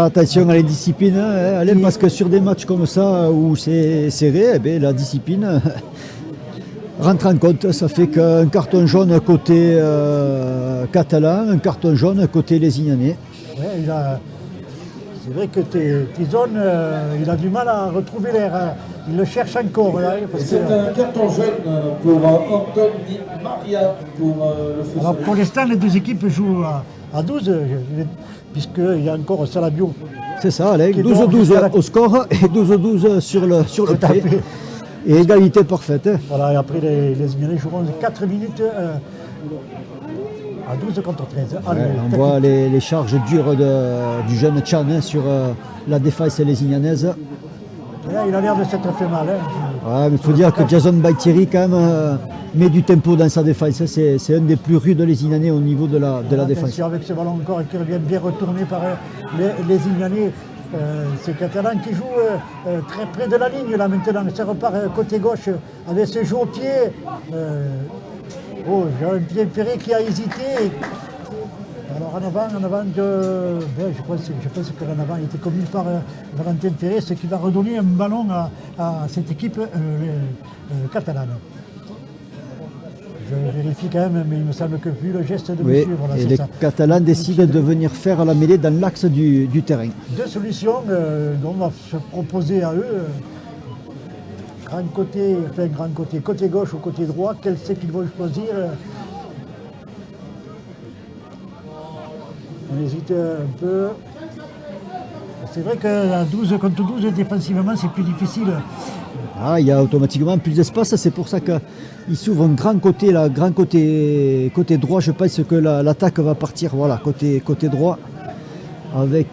attention à l'indiscipline, hein, Alain, parce que sur des matchs comme ça où c'est serré, eh bien, la discipline rentre en compte. Ça fait qu'un carton jaune côté catalan, un carton jaune côté lézignanais. Ouais, c'est vrai que Tizon, il a du mal à retrouver l'air. Il le cherche encore. C'est un carton jaune pour Anthony Maria pour le foot. Alors pour l'instant, les deux équipes jouent à 12, puisqu'il y a encore Salabio. C'est ça, Alain. 12-12 au score et 12-12 sur le pied. Et égalité parfaite. Hein. Voilà, et après les Lézignanais joueront 4 minutes à 12 contre 13. Allez, ouais, on voit les charges dures du jeune Chan hein, sur la défense lézignanaise. Là, il a l'air de s'être fait mal. Hein. Ouais, mais il faut dire que Jason Baitieri quand même met du tempo dans sa défense. C'est un des plus rudes lézignanais au niveau de la défense. Avec ce ballon encore qui revient bien retourné par les Lézignanais. C'est Catalan qui joue très près de la ligne là maintenant. Ça repart côté gauche avec ce jeu au pied. Jean-Pierre Ferré qui a hésité. Alors en avant je pense que l'en avant a été commis par Valentin Ferré, ce qui va redonner un ballon à cette équipe catalane. Je vérifie quand même, mais il me semble que vu le geste de oui, monsieur, voilà, et les Catalans décident de venir faire la mêlée dans l'axe du terrain. Deux solutions dont on va se proposer à eux. Côté gauche ou côté droit, quel c'est qu'ils vont choisir. On hésite un peu. C'est vrai qu'à 12 contre 12, défensivement, c'est plus difficile. Ah, il y a automatiquement plus d'espace, c'est pour ça qu'il s'ouvre un grand côté, côté droit. Je pense que l'attaque va partir voilà, côté droit, avec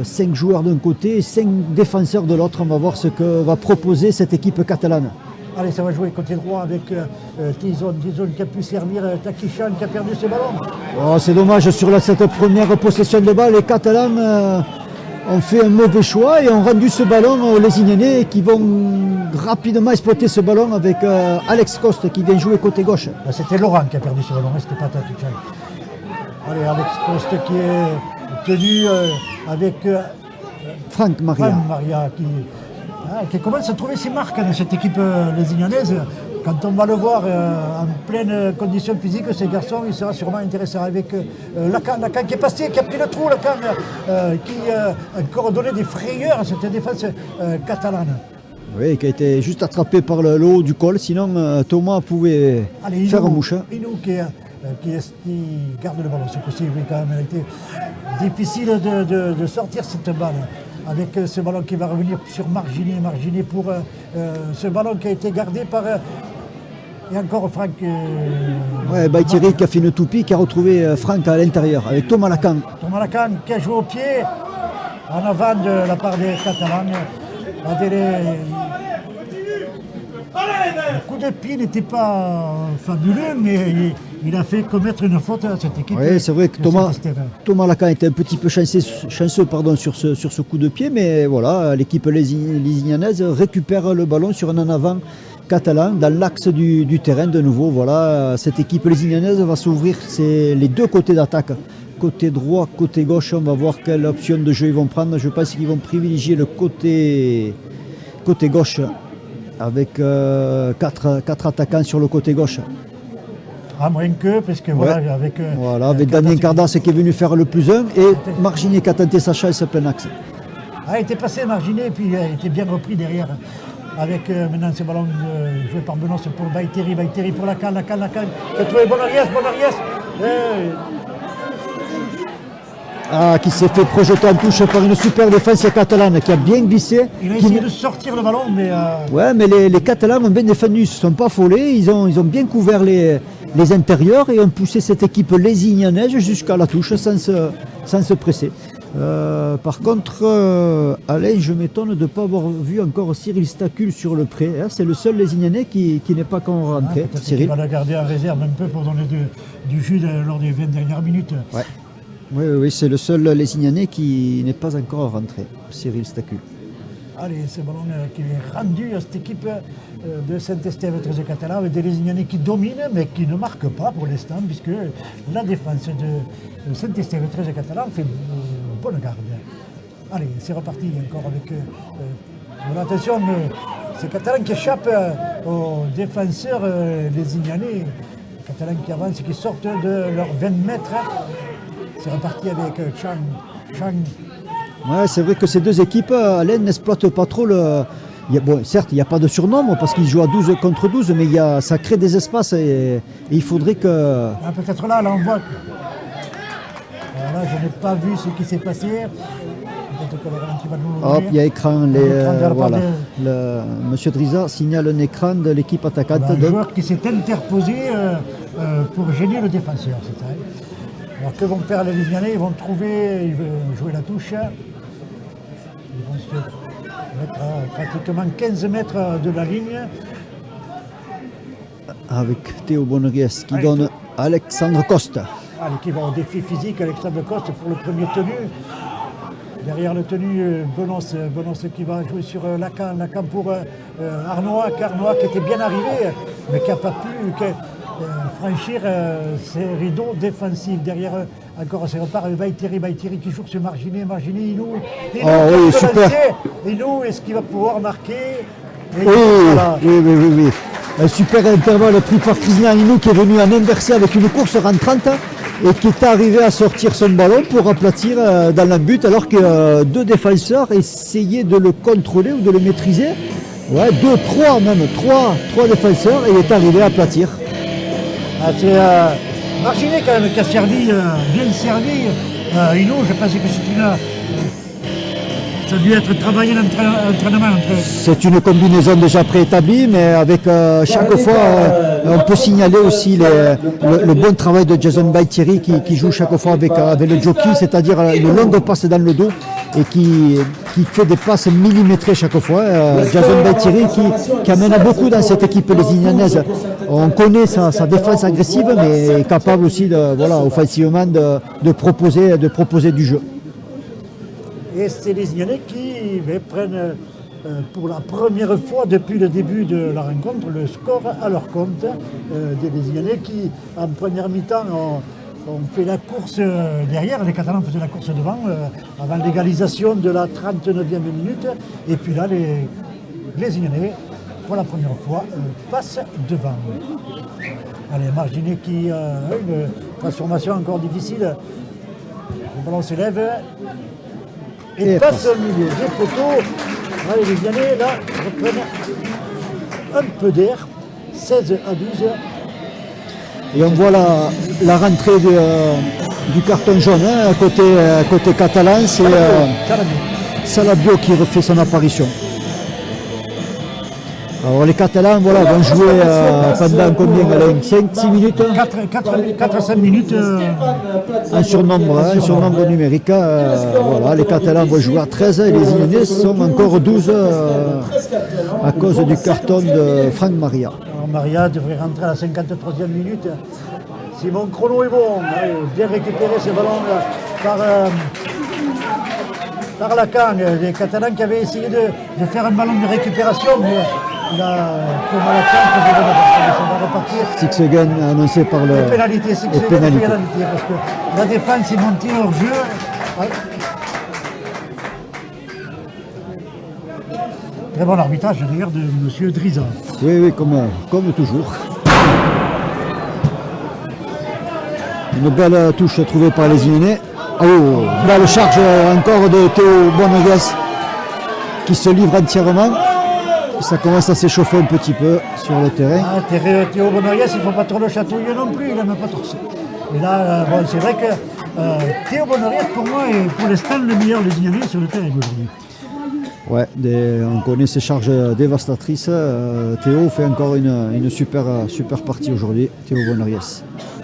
5 joueurs d'un côté et 5 défenseurs de l'autre. On va voir ce que va proposer cette équipe catalane. Allez, ça va jouer côté droit avec Tizon qui a pu servir Takishan qui a perdu ce ballon. Oh, c'est dommage, sur cette première possession de balle, les Catalans ont fait un mauvais choix et ont rendu ce ballon aux Lézignanais qui vont rapidement exploiter ce ballon avec Alex Coste qui vient jouer côté gauche. C'était Laurent qui a perdu ce ballon, c'était pas Takishan. Allez, Alex Coste qui est tenu avec Franck Maria. Franck Maria qui commence à trouver ses marques dans cette équipe lézignanaise. Quand on va le voir en pleine condition physique, ces garçons, il sera sûrement intéressant avec Lacan qui est passé, qui a pris le trou, Lacan qui a encore donné des frayeurs à cette défense catalane. Oui, qui a été juste attrapé par le haut du col, sinon Thomas pouvait faire un mouche. Inou qui garde le ballon, c'est possible, oui, quand même, elle a été difficile de sortir cette balle. Avec ce ballon qui va revenir sur Marginé pour ce ballon qui a été gardé par... et encore Franck... Ouais, Baïtieri qui a fait une toupie, qui a retrouvé Franck à l'intérieur, avec Thomas Lacan. Thomas Lacan qui a joué au pied, en avant de la part des Catalans. Le coup de pied n'était pas fabuleux, mais il a fait commettre une faute à cette équipe. Oui, c'est vrai que Thomas Lacan était un petit peu chanceux sur ce coup de pied, mais voilà, l'équipe lézignanaise récupère le ballon sur un en avant catalan dans l'axe du terrain de nouveau. Voilà, cette équipe lézignanaise va s'ouvrir les deux côtés d'attaque. Côté droit, côté gauche, on va voir quelle option de jeu ils vont prendre. Je pense qu'ils vont privilégier le côté gauche avec quatre attaquants sur le côté gauche. À moins que, parce que voilà, avec Damien Cardas qui est venu faire le +1 et Marginé qui a tenté sa chance plein axe. Il était passé Marginé et puis il a été bien repris derrière. Avec maintenant ce ballon joué par Benoît pour Baïtieri pour Lacan qui a trouvé Bonariès. Qui s'est fait projeter en touche par une super défense catalane qui a bien glissé. Il a essayé de sortir le ballon, mais... Ouais, mais les Catalans ont bien défendu, ils ne se sont pas affolés, ils ont bien couvert les intérieurs et ont poussé cette équipe lézignanaise jusqu'à la touche sans se presser. Par contre, Alain, je m'étonne de ne pas avoir vu encore Cyril Stacul sur le pré. C'est le seul lézignanais qui n'est pas encore rentré. Cyril. Il va le garder en réserve un peu pour donner du jus lors des 20 dernières minutes. Ouais. Oui, c'est le seul lézignanais qui n'est pas encore rentré, Cyril Stacul. Allez, ce ballon qui est rendu à cette équipe de Saint-Estève 13 Catalan avec des lézignanais qui dominent mais qui ne marquent pas pour l'instant puisque la défense de Saint-Estève 13 Catalan fait bonne garde. Allez, c'est reparti encore avec... attention, ces Catalans qui échappent aux défenseurs lézignanais, les Catalans qui avancent et qui sortent de leurs 20 mètres. C'est reparti avec Chang. Ouais, c'est vrai que ces deux équipes, Alain, n'exploitent pas trop le... certes, il n'y a pas de surnombre parce qu'ils jouent à 12 contre 12, mais ça crée des espaces et il faudrait que... Peut-être là, on voit que... Voilà, je n'ai pas vu ce qui s'est passé. Peut-être que le ralenti va nous Hop, il y a écran. Voilà. Monsieur Driza signale un écran de l'équipe attaquante. Un joueur qui s'est interposé pour gêner le défenseur, c'est ça. Alors que vont faire les Lézignanais? Ils vont jouer la touche. Ils vont se mettre à pratiquement 15 mètres de la ligne. Avec Théo Bonneries qui donne Alexandre Costa. Qui va au défi physique, Alexandre Costa pour le premier tenu. Derrière le tenu, Bonos qui va jouer sur Lacan pour Arnois qui était bien arrivé, mais qui n'a pas pu... franchir ces rideaux défensifs. Derrière encore c'est repart avec Baïtieri qui joue sur Marginé, Inou. Inou, est-ce qu'il va pouvoir marquer? Oui. Un super intervalle pris par Christian Inou qui est venu en inversé avec une course rentrante et qui est arrivé à sortir son ballon pour aplatir dans le but alors que deux défenseurs essayaient de le contrôler ou de le maîtriser. Ouais, trois défenseurs et il est arrivé à aplatir. C'est Marginé quand même qui a servi, bien servi. Inou, je pense que c'est ça a dû être travaillé l'entraînement. C'est une combinaison déjà préétablie, mais avec chaque fois, on peut signaler aussi le bon travail de Jason Baïtieri qui joue chaque fois avec le jockey, c'est-à-dire une longue passe dans le dos et qui fait des passes millimétrées chaque fois. Jason Baïtiri qui amène à beaucoup dans cette équipe lésignanaise. On connaît sa défense agressive, mais est capable aussi offensivement de proposer du jeu. Et c'est les Lézignanais qui prennent pour la première fois depuis le début de la rencontre le score à leur compte. Des Lézignanais qui, en première mi-temps, ont fait la course derrière. Les Catalans faisaient la course devant avant l'égalisation de la 39e minute. Et puis là, les Lézignanais, pour la première fois, passent devant. Allez, Marginet qui a une transformation encore difficile. Le ballon s'élève et passe au milieu des poteaux. Les Lézignanais, là, reprennent un peu d'air, 16 à 12. Et on voit la rentrée du carton jaune côté catalan, c'est Salabio qui refait son apparition. Alors les Catalans vont jouer pendant combien, Alain? 5-6 minutes 4 à 5 minutes. Un surnombre numérique. Les Catalans vont jouer à 13 et les Lézignanais sont encore 12 à cause du carton de Franck Maria. Alors Maria devrait rentrer à la 53e minute. Si mon chrono est bon, bien récupérer ce ballon par Lacan. Les Catalans qui avaient essayé de faire un ballon de récupération, mais Thomas Lacan va repartir. Six again annoncé par le pénalité, parce que la défense est montée hors jeu. Très bon arbitrage d'ailleurs de M. Driza. Oui, comme toujours. Une belle touche trouvée par les Lézignanais. Belle charge encore de Théo Bonogues qui se livre entièrement. Ça commence à s'échauffer un petit peu sur le terrain. Théo Bonogues, il ne faut pas trop le chatouiller non plus, il n'aime pas trop ça. Et là, c'est vrai que Théo Bonogues, pour moi, est pour l'instant le meilleur Lézignanais sur le terrain aujourd'hui. Ouais, on connaît ses charges dévastatrices. Théo fait encore une super partie aujourd'hui, Théo Bonogues.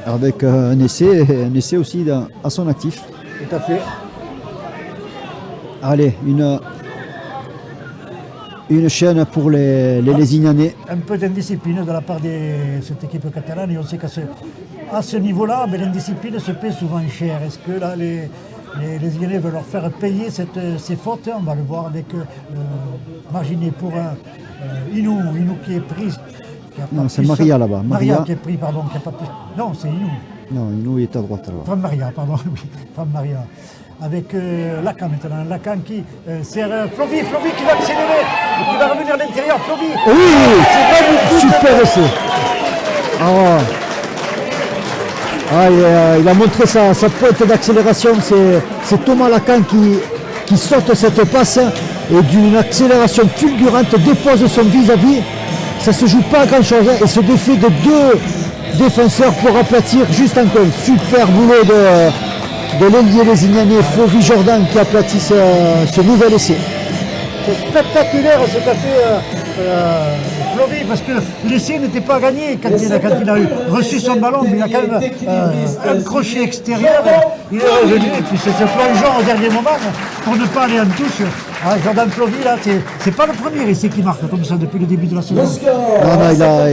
Avec un essai aussi à son actif. Tout à fait. Allez, une chaîne pour les Lézignanais. Un peu d'indiscipline de la part de cette équipe catalane et on sait qu'à ce niveau-là, l'indiscipline se paie souvent cher. Est-ce que là, les Lézignanais veulent leur faire payer ces fautes? On va le voir avec Marginet pour Inou qui est pris. Non, c'est Maria là-bas. Maria qui est pris, pardon, qui n'a pas pris. Non, c'est Inou. Non, Inou est à droite là-bas. Femme Maria, pardon, oui, Femme Maria. Avec Lacan maintenant, Lacan qui sert Flovy qui va accélérer, et qui va revenir à l'intérieur, Flovy. Oui, super essai. Il a montré sa pointe d'accélération, c'est Thomas Lacan qui saute cette passe et d'une accélération fulgurante dépose son vis-à-vis. Ça se joue pas à grand chose et se défait de deux défenseurs pour aplatir juste un coin. Super boulot de l'ailier lézignanais Flovy Jordan qui aplatit ce nouvel essai. C'est spectaculaire ce qu'a fait Flovy parce que l'essai n'était pas gagné quand il a reçu son ballon, mais il a quand même un crochet extérieur, il est revenu et puis c'est ce plongeon au dernier moment pour ne pas aller en touche. Jordan Flovy là, c'est pas le premier essai qui marque comme ça depuis le début de la saison.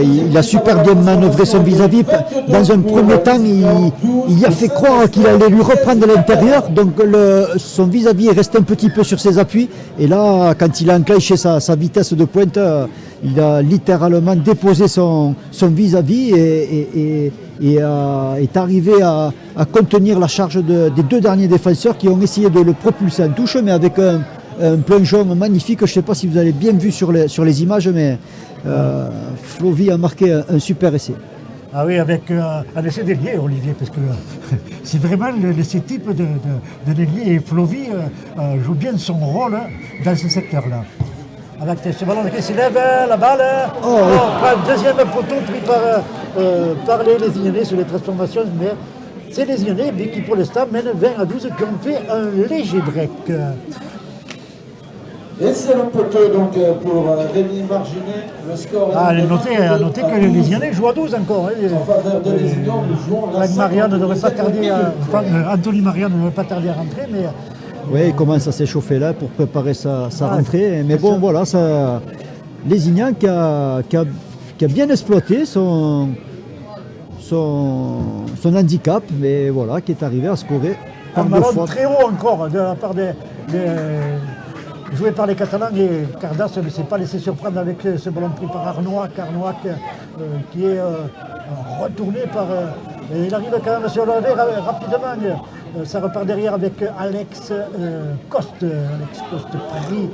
Il a super bien manœuvré son vis-à-vis. Dans un premier temps, il a fait croire qu'il allait lui reprendre de l'intérieur, donc son vis-à-vis est resté un petit peu sur ses appuis et là, quand il a enclenché sa vitesse de pointe, il a littéralement déposé son vis-à-vis et est arrivé à contenir la charge des deux derniers défenseurs qui ont essayé de le propulser en touche, mais avec un plongeon magnifique. Je ne sais pas si vous avez bien vu sur les images, mais Flovy a marqué un super essai. Ah oui, avec un essai d'ailier, Olivier, parce que c'est vraiment l'essai type de l'ailier et Flovy joue bien son rôle dans ce secteur-là. Avec ce ballon qui s'élève, la balle, deuxième poteau pris par les Lézignanais sur les transformations, mais c'est les Lézignanais qui pour l'instant mènent 20 à 12 qui ont fait un léger break. Excellent poteau donc pour Rémi Marginet, le score est notez que les Lézignanais jouent à 12 encore. En faveur de Lézignan, nous jouons la Anthony Maria ne devrait pas tarder à rentrer, mais Oui, il commence à s'échauffer là pour préparer sa rentrée. Mais bon, ça. voilà, ça, Lézignan qui a bien exploité son handicap, mais voilà, qui est arrivé à scorer Un par deux ballon fois. très haut encore de la part joué par les Catalans, et Cardas ne s'est pas laissé surprendre avec ce ballon pris par Arnoac. Arnoac qui est retourné par... il arrive quand même à se relever rapidement. Ça repart derrière avec Alex Coste. Alex Coste pris.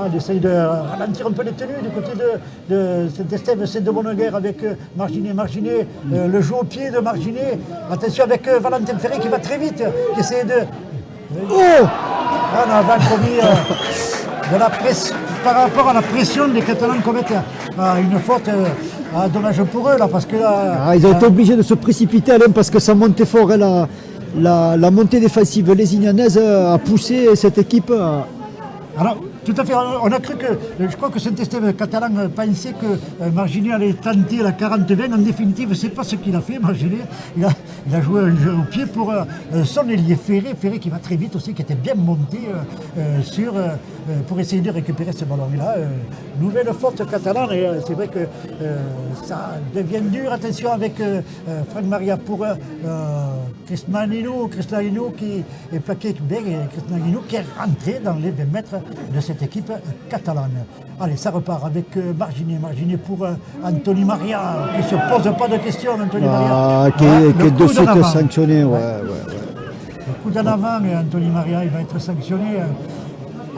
Il essaye de ralentir un peu les tenues du côté de Saint-Estève. C'est de bonne guerre avec Marginet. Marginet, le jeu au pied de Marginet. Attention avec Valentin Ferré qui va très vite, qui essaie de... On a commis de la pression, par rapport à la pression des Catalans commettent une faute. Dommage pour eux là, parce que là, Ils ont été obligés de se précipiter, Alain, parce que ça montait fort. Hein, la montée défensive lézignanaise a poussé cette équipe à... Alors, tout à fait, on a cru que, je crois que Saint-Estève catalan pensait que Marginet allait tenter la 40-20. En définitive, c'est pas ce qu'il a fait, Marginet. Il a joué un jeu au pied pour son ailier Ferré qui va très vite aussi, qui était bien monté pour essayer de récupérer ce ballon-là. Nouvelle faute catalane, et c'est vrai que ça devient dur. Attention avec Franck Maria pour Cristalino qui est plaqué bien, et Cristalino qui est rentré dans les 20 mètres de cette équipe catalane. Allez, ça repart avec Marginet pour Anthony Maria, qui ne se pose pas de questions, Anthony Maria. Qui est de suite sanctionné. Ouais. Le coup d'en avant, Anthony Maria, il va être sanctionné.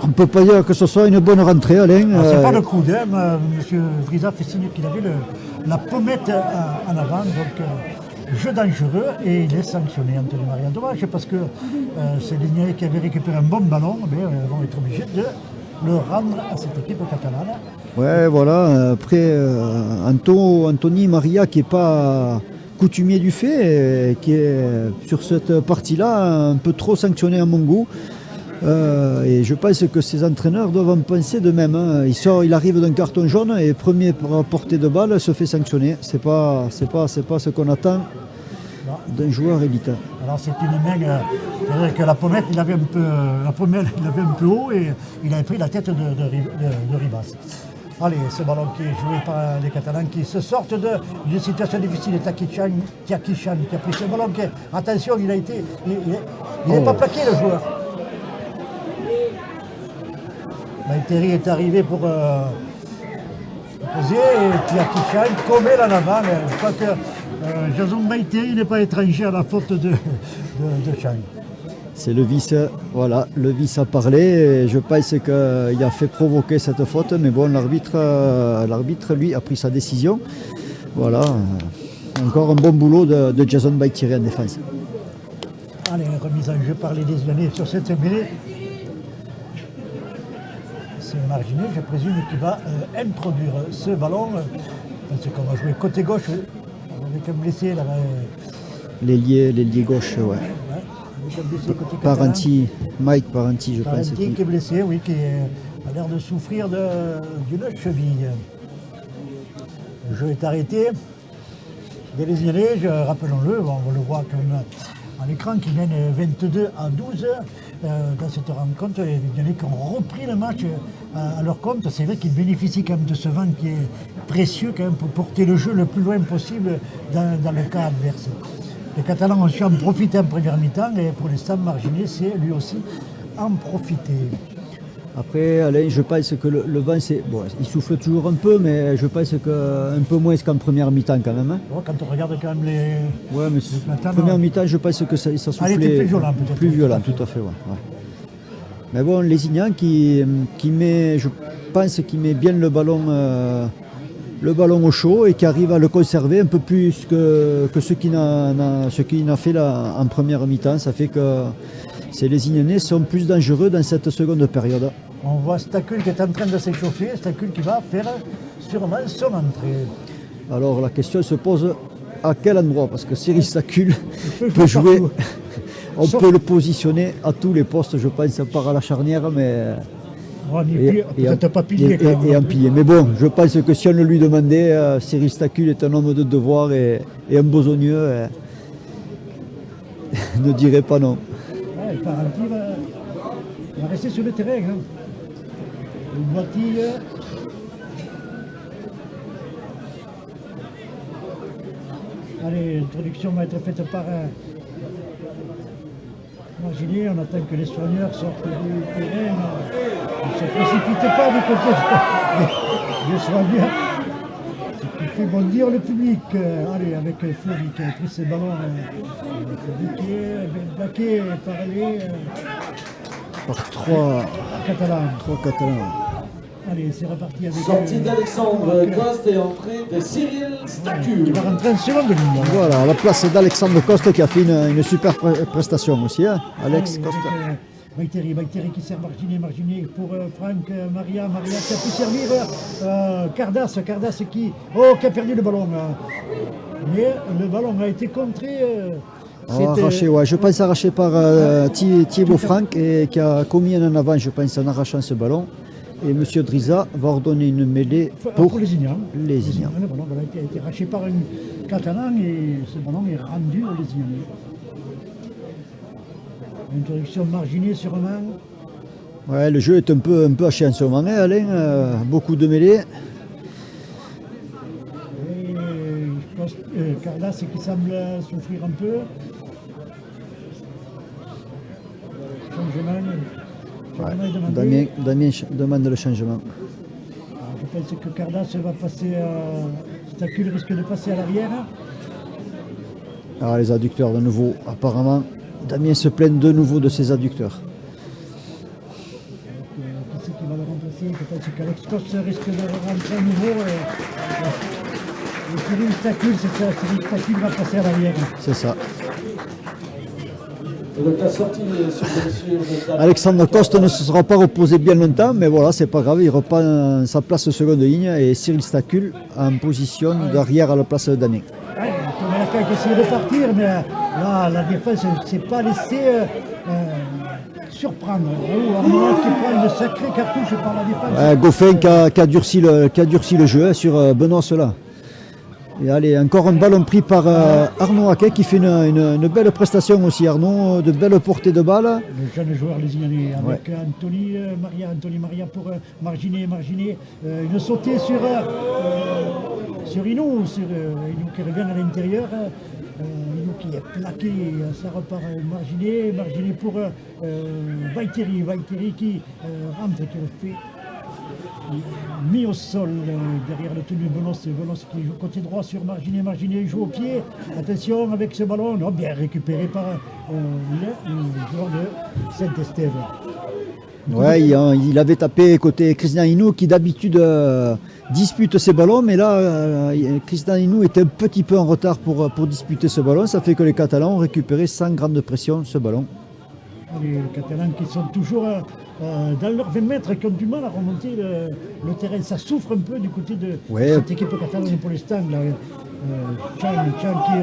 On ne peut pas dire que ce soit une bonne rentrée, Alain. C'est pas le coup d'âme. M. Vrisa fait signe qu'il avait la pommette en avant. Donc, jeu dangereux, et il est sanctionné, Anthony Maria. Dommage, parce que c'est les Niais qui avaient récupéré un bon ballon, mais vont être obligés de le rendre à cette équipe catalane. Ouais, voilà. Après, Anthony Maria, qui n'est pas coutumier du fait, qui est sur cette partie-là un peu trop sanctionné à mon goût. Et je pense que ces entraîneurs doivent en penser de même. Hein. Il arrive d'un carton jaune et premier par portée de balle se fait sanctionner. C'est pas ce qu'on attend d'un joueur élite. Alors c'est une main, c'est vrai que la pommette, il avait un peu haut, et il avait pris la tête de Ribas. Allez, ce ballon qui est joué par les Catalans qui se sortent d'une situation difficile. Tiakichan qui a pris ce ballon. Attention, il n'est pas plaqué, le joueur. Maïteri est arrivé pour poser, et Tiakichan commet en avant. Je crois que Jason Maïteri n'est pas étranger à la faute de Chang. C'est le vice, voilà, le vice a parlé, et je pense qu'il a fait provoquer cette faute, mais bon, l'arbitre, lui, a pris sa décision. Voilà, encore un bon boulot de Jason Maïteri en défense. Allez, remise en jeu par les Lézignanais sur cette mêlée. C'est Marginet, je présume, qui va introduire ce ballon. C'est qu'on va jouer côté gauche avec un blessé là. L'ailier gauche, ouais. Avec un blessé côté Parenti, Mike Parenti, je pense. Parenti qui est blessé, oui, qui a l'air de souffrir d'une cheville. Le jeu est arrêté. Les Lézignanais, rappelons-le, on le voit comme à l'écran, qui mène 22-12 dans cette rencontre. Les Lézignanais qui ont repris le match à leur compte. C'est vrai qu'ils bénéficient quand même de ce vent qui est précieux quand même pour porter le jeu le plus loin possible dans le cas adverse. Les Catalans ont su en profiter en première mi-temps, et pour l'instant, Marginet sait lui aussi en profiter. Après, Alain, je pense que le vent, bon, il souffle toujours un peu, mais je pense qu'un peu moins qu'en première mi-temps quand même. Hein. Bon, quand on regarde quand même les... Ouais, mais première mi-temps, je pense que ça soufflait... Elle était plus violente peut-être. Plus violent, tout à fait, ouais. Mais bon, Lézignan qui met, je pense qu'il met bien le ballon au chaud, et qui arrive à le conserver un peu plus que ce qu'il a fait là en première mi-temps. Ça fait que ces Lézignanais sont plus dangereux dans cette seconde période. On voit Stacul qui est en train de s'échauffer, Stacul qui va faire sûrement son entrée. Alors la question se pose à quel endroit, parce que Cyril Stacul peut jouer, on peut le positionner à tous les postes, je pense, à part à la charnière, mais... Peut-être pas pilier. Et en pilier. Mais bon, je pense que si on le lui demandait, Cyril Stacul est un homme de devoir et un besogneux, ne dirait pas non. Ouais, Parenti rester sur le terrain. Hein. Une boitille. Allez, l'introduction va être faite par Marginet. On attend que les soigneurs sortent du terrain. Ne se précipitent pas du côté des soigneurs. Ce qui fait bondir le public. Allez, avec Flovy qui a pris ses ballons. Blaqué, parlé. Par 3 Catalans. Catalans. Allez, c'est reparti avec... Sortie d'Alexandre Coste et entrée de Cyril Stacul. Il va rentrer en seconde ligne. Voilà, à la place d'Alexandre Coste qui a fait une super prestation aussi. Hein. Alex Coste. Baïteri qui sert Marginet pour Franck, Maria qui a pu servir Cardas qui a perdu le ballon. Mais le ballon a été contré. Arraché, ouais. Je pense arraché par Thibaut Franck et qui a commis un en avant, je pense, en arrachant ce ballon. Et M. Driza va ordonner une mêlée pour les Ignans. Les Ignans. Le ballon a été arraché par un Catalan et ce ballon est rendu aux Ignans. Introduction Marginet sur un main. Ouais, le jeu est un peu haché en ce moment, hein, Alain. Beaucoup de mêlées. Cardas qui semble souffrir un peu. Changement. Ouais. Damien demande le changement. Je pense que Cardas va passer Stacul risque de passer à l'arrière. Alors les adducteurs de nouveau, apparemment. Damien se plaint de nouveau de ses adducteurs. Qui c'est qui va le remplacer? Peut-être qu'Alex Coste risque de rentrer à nouveau. Et Cyril Stacul, c'est ça. Cyril Stacul va passer à l'arrière. C'est ça. La sortie sur blessure. Alexandre Coste ne se sera pas reposé bien longtemps, mais voilà, c'est pas grave, il reprend sa place seconde ligne et Cyril Stacul en position d'arrière à la place de Damien. Ouais, Thomas Lacan qui essaie de partir, mais là, la défense ne s'est pas laissée surprendre. Arnaud qui prend une sacrée cartouche par la défense. Goffin qui a durci le jeu sur Benoît Cela. Et allez, encore un ballon pris par Arnaud Haquet qui fait une belle prestation aussi. Arnaud, de belles portées de balle. Le jeune joueur lésignanais avec Anthony Maria pour Marginet. Une sautée sur Inou, Inou qui revient à l'intérieur. Inou qui est plaqué, ça repart Marginet pour Baïteri qui rentre, qui le fait. Mis au sol derrière le tenue Benos qui joue côté droit sur Marginet joue au pied. Attention avec ce ballon, non, bien récupéré par le joueur de Saint-Estève. Ouais, il avait tapé côté Christian Inou qui d'habitude dispute ses ballons, mais là Christian Inou était un petit peu en retard pour disputer ce ballon. Ça fait que les Catalans ont récupéré sans grande pression ce ballon. Les Catalans qui sont toujours dans leurs 20 mètres, qui ont du mal à remonter le terrain. Ça souffre un peu du côté de cette équipe catalane pour l'instant. Chan qui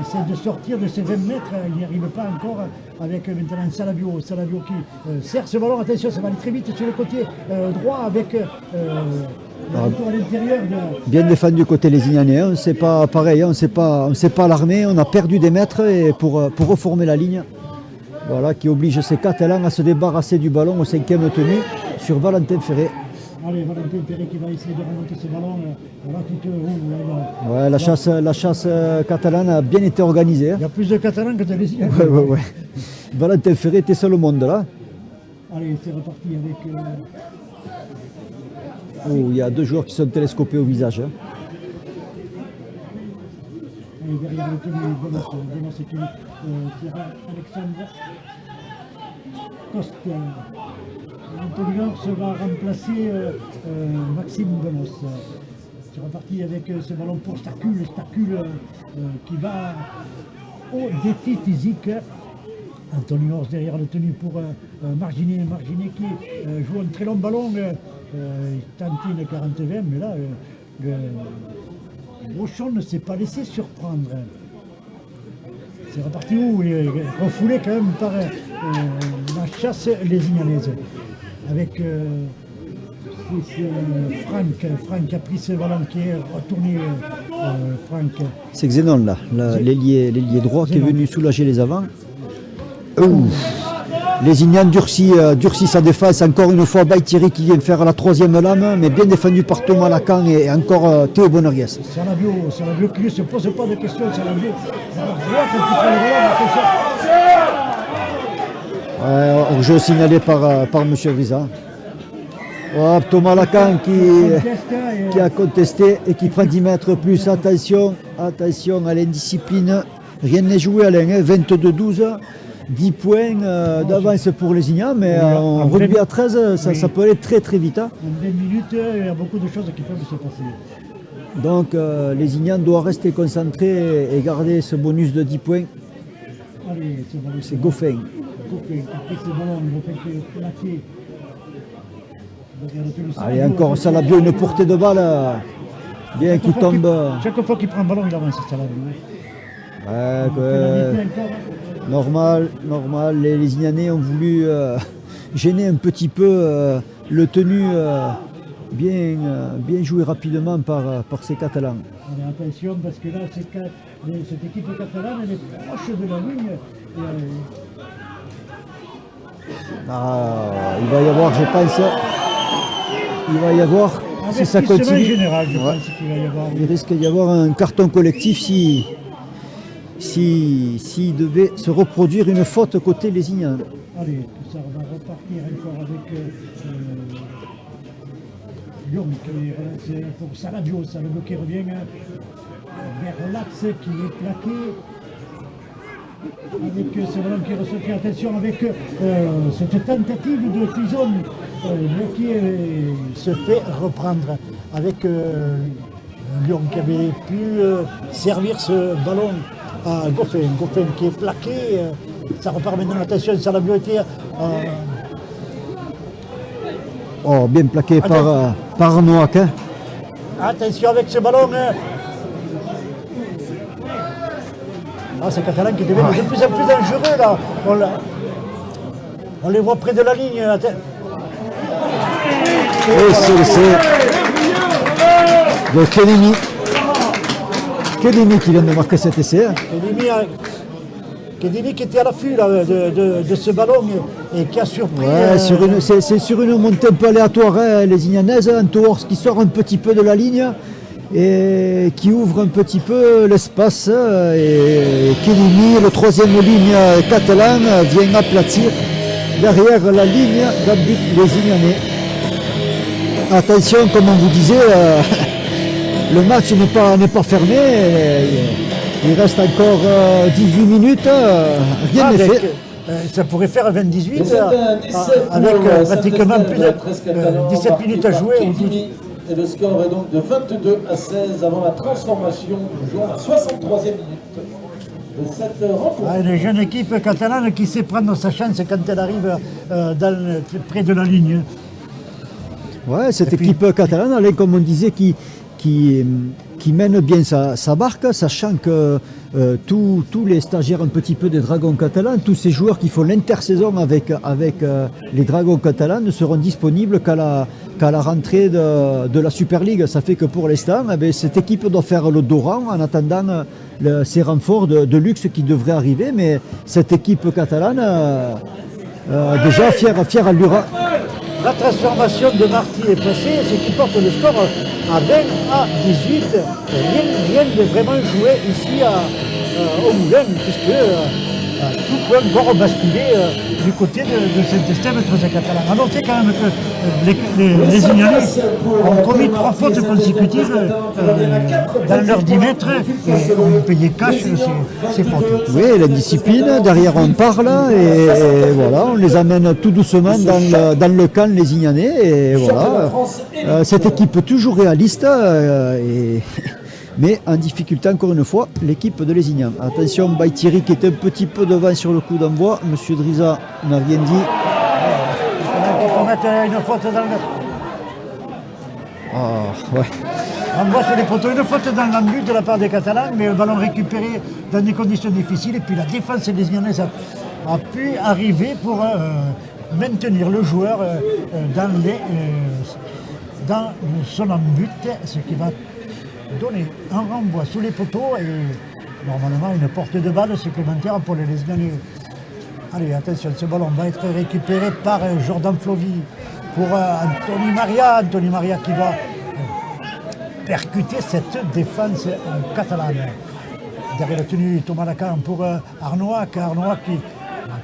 essaie de sortir de ses 20 mètres, il n'y arrive pas encore avec maintenant Salavio qui serre ce ballon. Attention, ça va aller très vite sur le côté droit avec retour à l'intérieur. Bien défendu côté lésignanais, on ne sait pas pareil, on ne s'est pas alarmé, on a perdu des mètres et pour reformer la ligne. Voilà, qui oblige ces Catalans à se débarrasser du ballon au 5e tenue sur Valentin Ferré. Allez, Valentin Ferré qui va essayer de remonter ce ballon. Ouais, la chasse catalane a bien été organisée. Il y a plus de Catalans que de Lésignanais. Ouais. Valentin Ferré était seul au monde là. Allez, c'est reparti avec... il y a deux joueurs qui sont télescopés au visage. Et derrière le tenue, Benos qui Alexandre Coste. Anthony Orse va remplacer Maxime Benos. C'est reparti avec ce ballon pour Stacul qui va au défi physique. Anthony Orse derrière le tenue pour Marginet qui joue un très long ballon. Il tente une 40-20, mais là, Rochon ne s'est pas laissé surprendre. C'est reparti où il est refoulé quand même par la chasse lésignanaise. Avec Franck a pris ce ballon qui est retourné. Franck. C'est Xénon là, l'ailier droit qui est venu soulager les avants. Lézignan durcit sa défense. Encore une fois, Baïtiri qui vient faire la troisième lame, mais bien défendu par Thomas Lacan et encore Théo Bonoriès. Salabio qui ne se pose pas de questions. Salabio, hors-jeu signalé par M. Vrisa. Thomas Lacan qui a contesté et qui prend 10 mètres plus. Attention à l'indiscipline. Rien n'est joué, Alain. 22-12. 10 points d'avance pour Lézignan, mais en rugby à 13, ça peut aller très très vite. En 20 minutes, il y a beaucoup de choses qui peuvent se passer. Donc Lézignan doit rester concentré et garder ce bonus de 10 points. Allez, c'est Goffin. Allez, encore Salabio, une portée de balle. Bien qui tombe. Chaque fois qu'il prend un ballon, il avance, Salabio. Normal, les Lézignanais ont voulu gêner un petit peu le tenu bien joué rapidement par ces Catalans. Allez, attention parce que là, cette équipe catalane, elle est proche de la ligne. Il va y avoir, je pense, si ça continue, général, je pense qu'il va y avoir. Il risque d'y avoir un carton collectif s'il devait se reproduire une faute côté Lézignan. Allez, ça va repartir encore avec Lyon qui est relancé pour Salabio qui revient vers l'axe qui est plaqué. Avec ce ballon qui est ressorti, attention avec cette tentative de Tison qui se fait reprendre avec Lyon qui avait pu servir ce ballon à Goffin qui est plaqué, ça repart maintenant, attention, Salabio était bien plaqué par Noack. Attention avec ce ballon. C'est Catalan qui devient de plus en plus dangereux là. On les voit près de la ligne. Et c'est de Kedimi qui vient de marquer cet essai. Kedimi qui était à l'affût de ce ballon et qui a surpris. C'est sur une montée un peu aléatoire, les Ignanaises, un Tours qui sort un petit peu de la ligne et qui ouvre un petit peu l'espace. Et Kedimi, le troisième ligne catalan, vient aplatir derrière la ligne d'un but des Ignanais. Attention, comme on vous disait, le match n'est pas fermé. Il reste encore 18 minutes, rien n'est fait. Ça pourrait faire 28 avec pratiquement plus de 17 minutes à jouer. Et le score est donc de 22-16 avant la transformation du joueur à la 63e minute de cette rencontre. Une jeune équipe catalane qui sait prendre sa chance quand elle arrive près de la ligne. Ouais, cette équipe catalane, comme on disait, qui mène bien sa barque, sachant que tous les stagiaires un petit peu des Dragons catalans, tous ces joueurs qui font l'intersaison avec les Dragons catalans ne seront disponibles qu'à la rentrée de la Super League. Ça fait que pour l'instant, cette équipe doit faire le dos rang en attendant ces renforts de luxe qui devraient arriver. Mais cette équipe catalane, déjà fière allure. La transformation de Marty est passée, ce qui porte le score à 20-18. Rien de vraiment joué ici au Moulin, puisque tout peut encore basculer du côté de cet destin très catalan. Alors c'est quand même que les Ignanais ont commis 3 fautes consécutives dans leurs 10 mètres et ont payé cash ces fautes. Oui, la discipline, derrière on parle et voilà, on les amène tout doucement dans le camp les Ignanais et voilà. Cette équipe toujours réaliste mais en difficulté encore une fois l'équipe de Lézignan. Attention, Baïtiri qui est un petit peu devant sur le coup d'envoi. Monsieur Driza n'a rien dit. Il faut mettre une faute dans le... Ouais. On voit sur les poteaux une faute dans l'embut de la part des Catalans, mais le ballon récupéré dans des conditions difficiles. Et puis la défense des Ignanais a pu arriver pour maintenir le joueur dans son embut, ce qui va donner un renvoi sous les poteaux et normalement une porte de balle supplémentaire pour les Lézignan. Allez, attention, ce ballon va être récupéré par Jordan Flovy pour Anthony Maria. Anthony Maria qui va percuter cette défense catalane. Derrière la tenue, Thomas Lacan pour Arnoac. Arnoac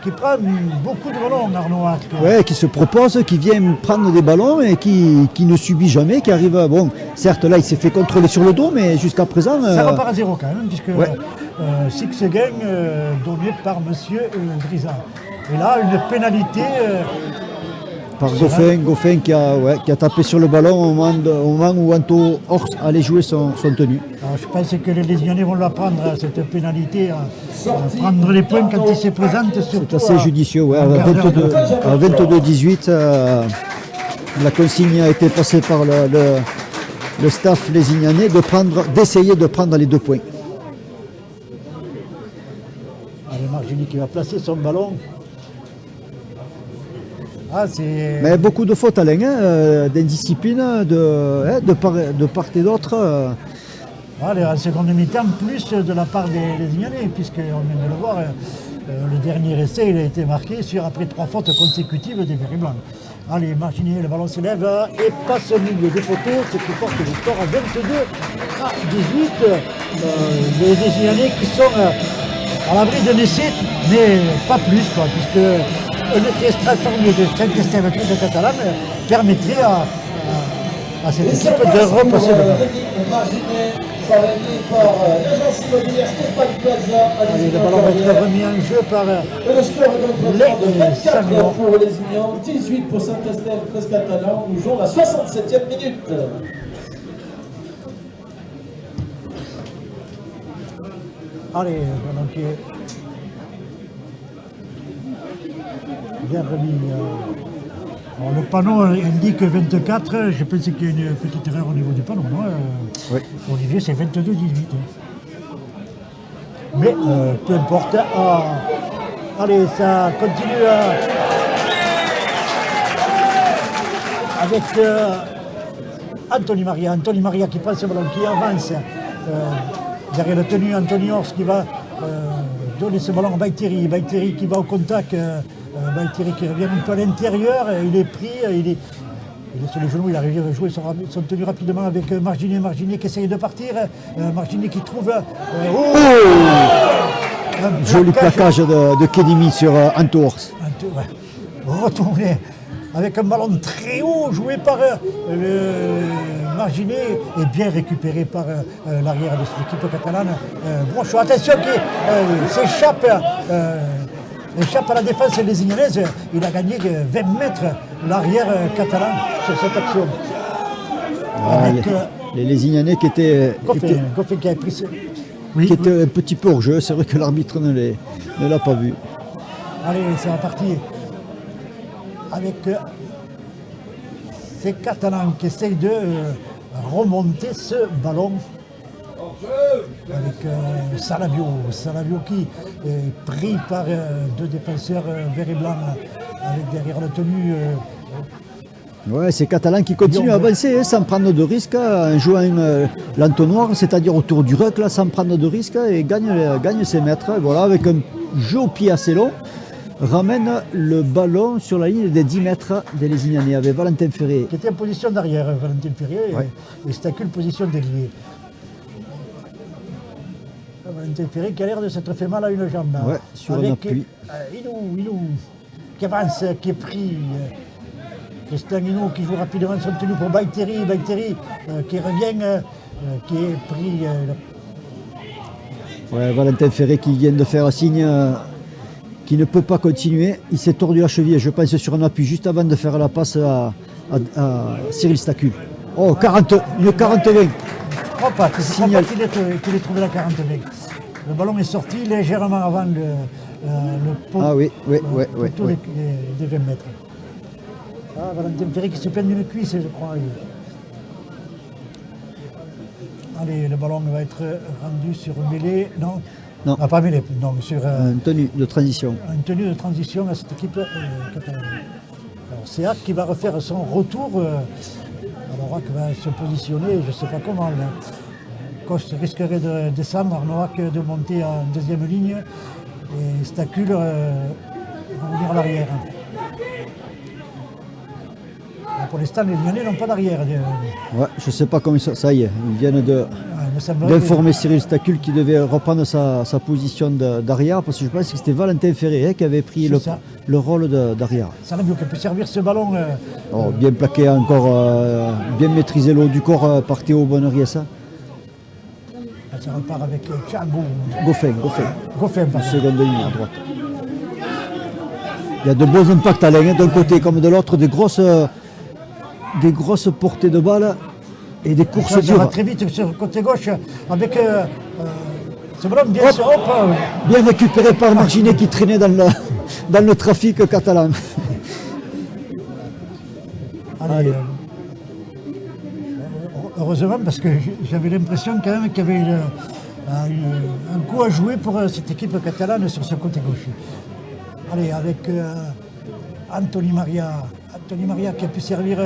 qui prend beaucoup de ballons, Arnoac. Ouais, qui se propose, qui vient prendre des ballons et qui ne subit jamais, qui arrive. Bon, certes, là, il s'est fait contrôler sur le dos, mais jusqu'à présent. Ça repart à zéro quand même, puisque ouais. Six gain donné par monsieur Grisa. Et là, une pénalité. Par Goffin qui a tapé sur le ballon au moment où Anto Hors allait jouer son tenue. Alors, je pense que les Lésignanais vont la prendre, cette pénalité, à prendre les points quand il se présente. C'est assez judicieux, ouais, à 22-18. La consigne a été passée par le staff lésignanais d'essayer de prendre les 2 points. Allez, Margini qui va placer son ballon. Mais beaucoup de fautes, Alain, d'indiscipline de part et d'autre. Allez, en seconde mi-temps, plus de la part des Lésignanais, puisqu'on vient de le voir, le dernier essai il a été marqué après 3 fautes consécutives des Verts Blancs. Allez, Margini, le ballon s'élève et passe au milieu des poteaux, ce qui porte le score à 22-18. Les Lésignanais qui sont à l'abri d'un essai, mais pas plus, quoi, puisque un essai transformé de 5 essais de Catalan permettrait à cette équipe de repasser le ballon. Allez, le ballon va être remis en jeu par le score est donc de 24 pour les Lésignans, 18 pour Saint-Estève, 13 Catalans. Nous jouons la 67e minute. Allez, le ballon qui est bien remis. Alors, le panneau indique 24, je pense qu'il y a une petite erreur au niveau du panneau, non Oui. Olivier, c'est 22-18. Mais peu importe. Allez, ça continue avec Anthony Maria. Anthony Maria qui prend ce ballon, qui avance derrière la tenue. Anthony Hors qui va donner ce ballon à Baïteri. Baïteri qui va au contact. Baïteri qui revient un peu à l'intérieur. Il est pris. Il est sur les genoux. Il arrive à jouer son tenue rapidement avec Margini. Margini qui essaye de partir. Margini qui trouve. Joli plaquage de Kedimi sur Anto Hors. Retourné avec un ballon très haut joué par Margini et bien récupéré par l'arrière de cette équipe catalane. Brochot, attention, qui s'échappe à la défense lésignanaise. Il a gagné 20 mètres l'arrière catalan sur cette action. Les Lésignanais qui étaient... Goffin qui a pris ce... qui était un petit peu hors jeu, c'est vrai que l'arbitre ne l'a pas vu. Allez, c'est reparti avec ces Catalans qui essayent de remonter ce ballon avec Salavio qui est pris par 2 défenseurs verts et blancs avec derrière la tenue. Ouais, c'est Catalan qui continue à avancer sans prendre de risques en jouant l'entonnoir, c'est-à-dire autour du ruck là, sans prendre de risques et gagne ses mètres. Voilà, avec un jeu au pied assez long, ramène le ballon sur la ligne des 10 mètres des Lésignanais avec Valentin Ferré. Qui était en position d'arrière, Valentin Ferré, ouais. Et Stacule position d'ailier. Valentin Ferré qui a l'air de s'être fait mal à une jambe. Ouais, sur un appui. Inou qui avance, qui est pris. Christian Inou qui joue rapidement son tenue pour Baïteri. Baïteri qui revient, qui est pris. Ouais, Valentin Ferré qui vient de faire un signe qui ne peut pas continuer. Il s'est tordu la cheville, je pense, sur un appui juste avant de faire la passe à Cyril Stacule. Oh, une 40-20. Je crois pas qu'il ait trouvé la 40-20. Le ballon est sorti légèrement avant le pot. Ah oui. Des 20 mètres. Ah, Valentin Ferré qui se peine d'une cuisse, je crois. Allez, le ballon va être rendu sur mêlée. Non, pas mêlée, non, sur une tenue de transition. Une tenue de transition à cette équipe catalane. Alors, c'est Hack qui va refaire son retour. Alors, Hack va se positionner, je ne sais pas comment. Coste risquerait de descendre, Arnaud Hack de monter en deuxième ligne. Et Stacule va revenir à l'arrière. Pour l'instant, les Lyonnais n'ont pas d'arrière. Ouais, je sais pas comment ça y est, ils viennent d'informer Cyril Stacul qui devait reprendre sa position d'arrière, parce que je pense que c'était Valentin Ferré qui avait pris le rôle d'arrière. Sarabia qui peut servir ce ballon. Bien plaqué encore, bien maîtrisé le haut du corps par Théo Bonoriessa. Ça repart avec Thiago. Goffin, pardon. seconde ligne à droite. Il y a de beaux impacts à l'un, d'un côté comme de l'autre, des grosses portées de balles et des courses Ça va dures. très vite sur le côté gauche avec ce ballon bien Bien récupéré par Marginet qui traînait dans le trafic catalan. Allez. Heureusement, parce que j'avais l'impression quand même qu'il y avait un coup à jouer pour cette équipe catalane sur ce côté gauche. Allez, avec Anthony Maria qui a pu servir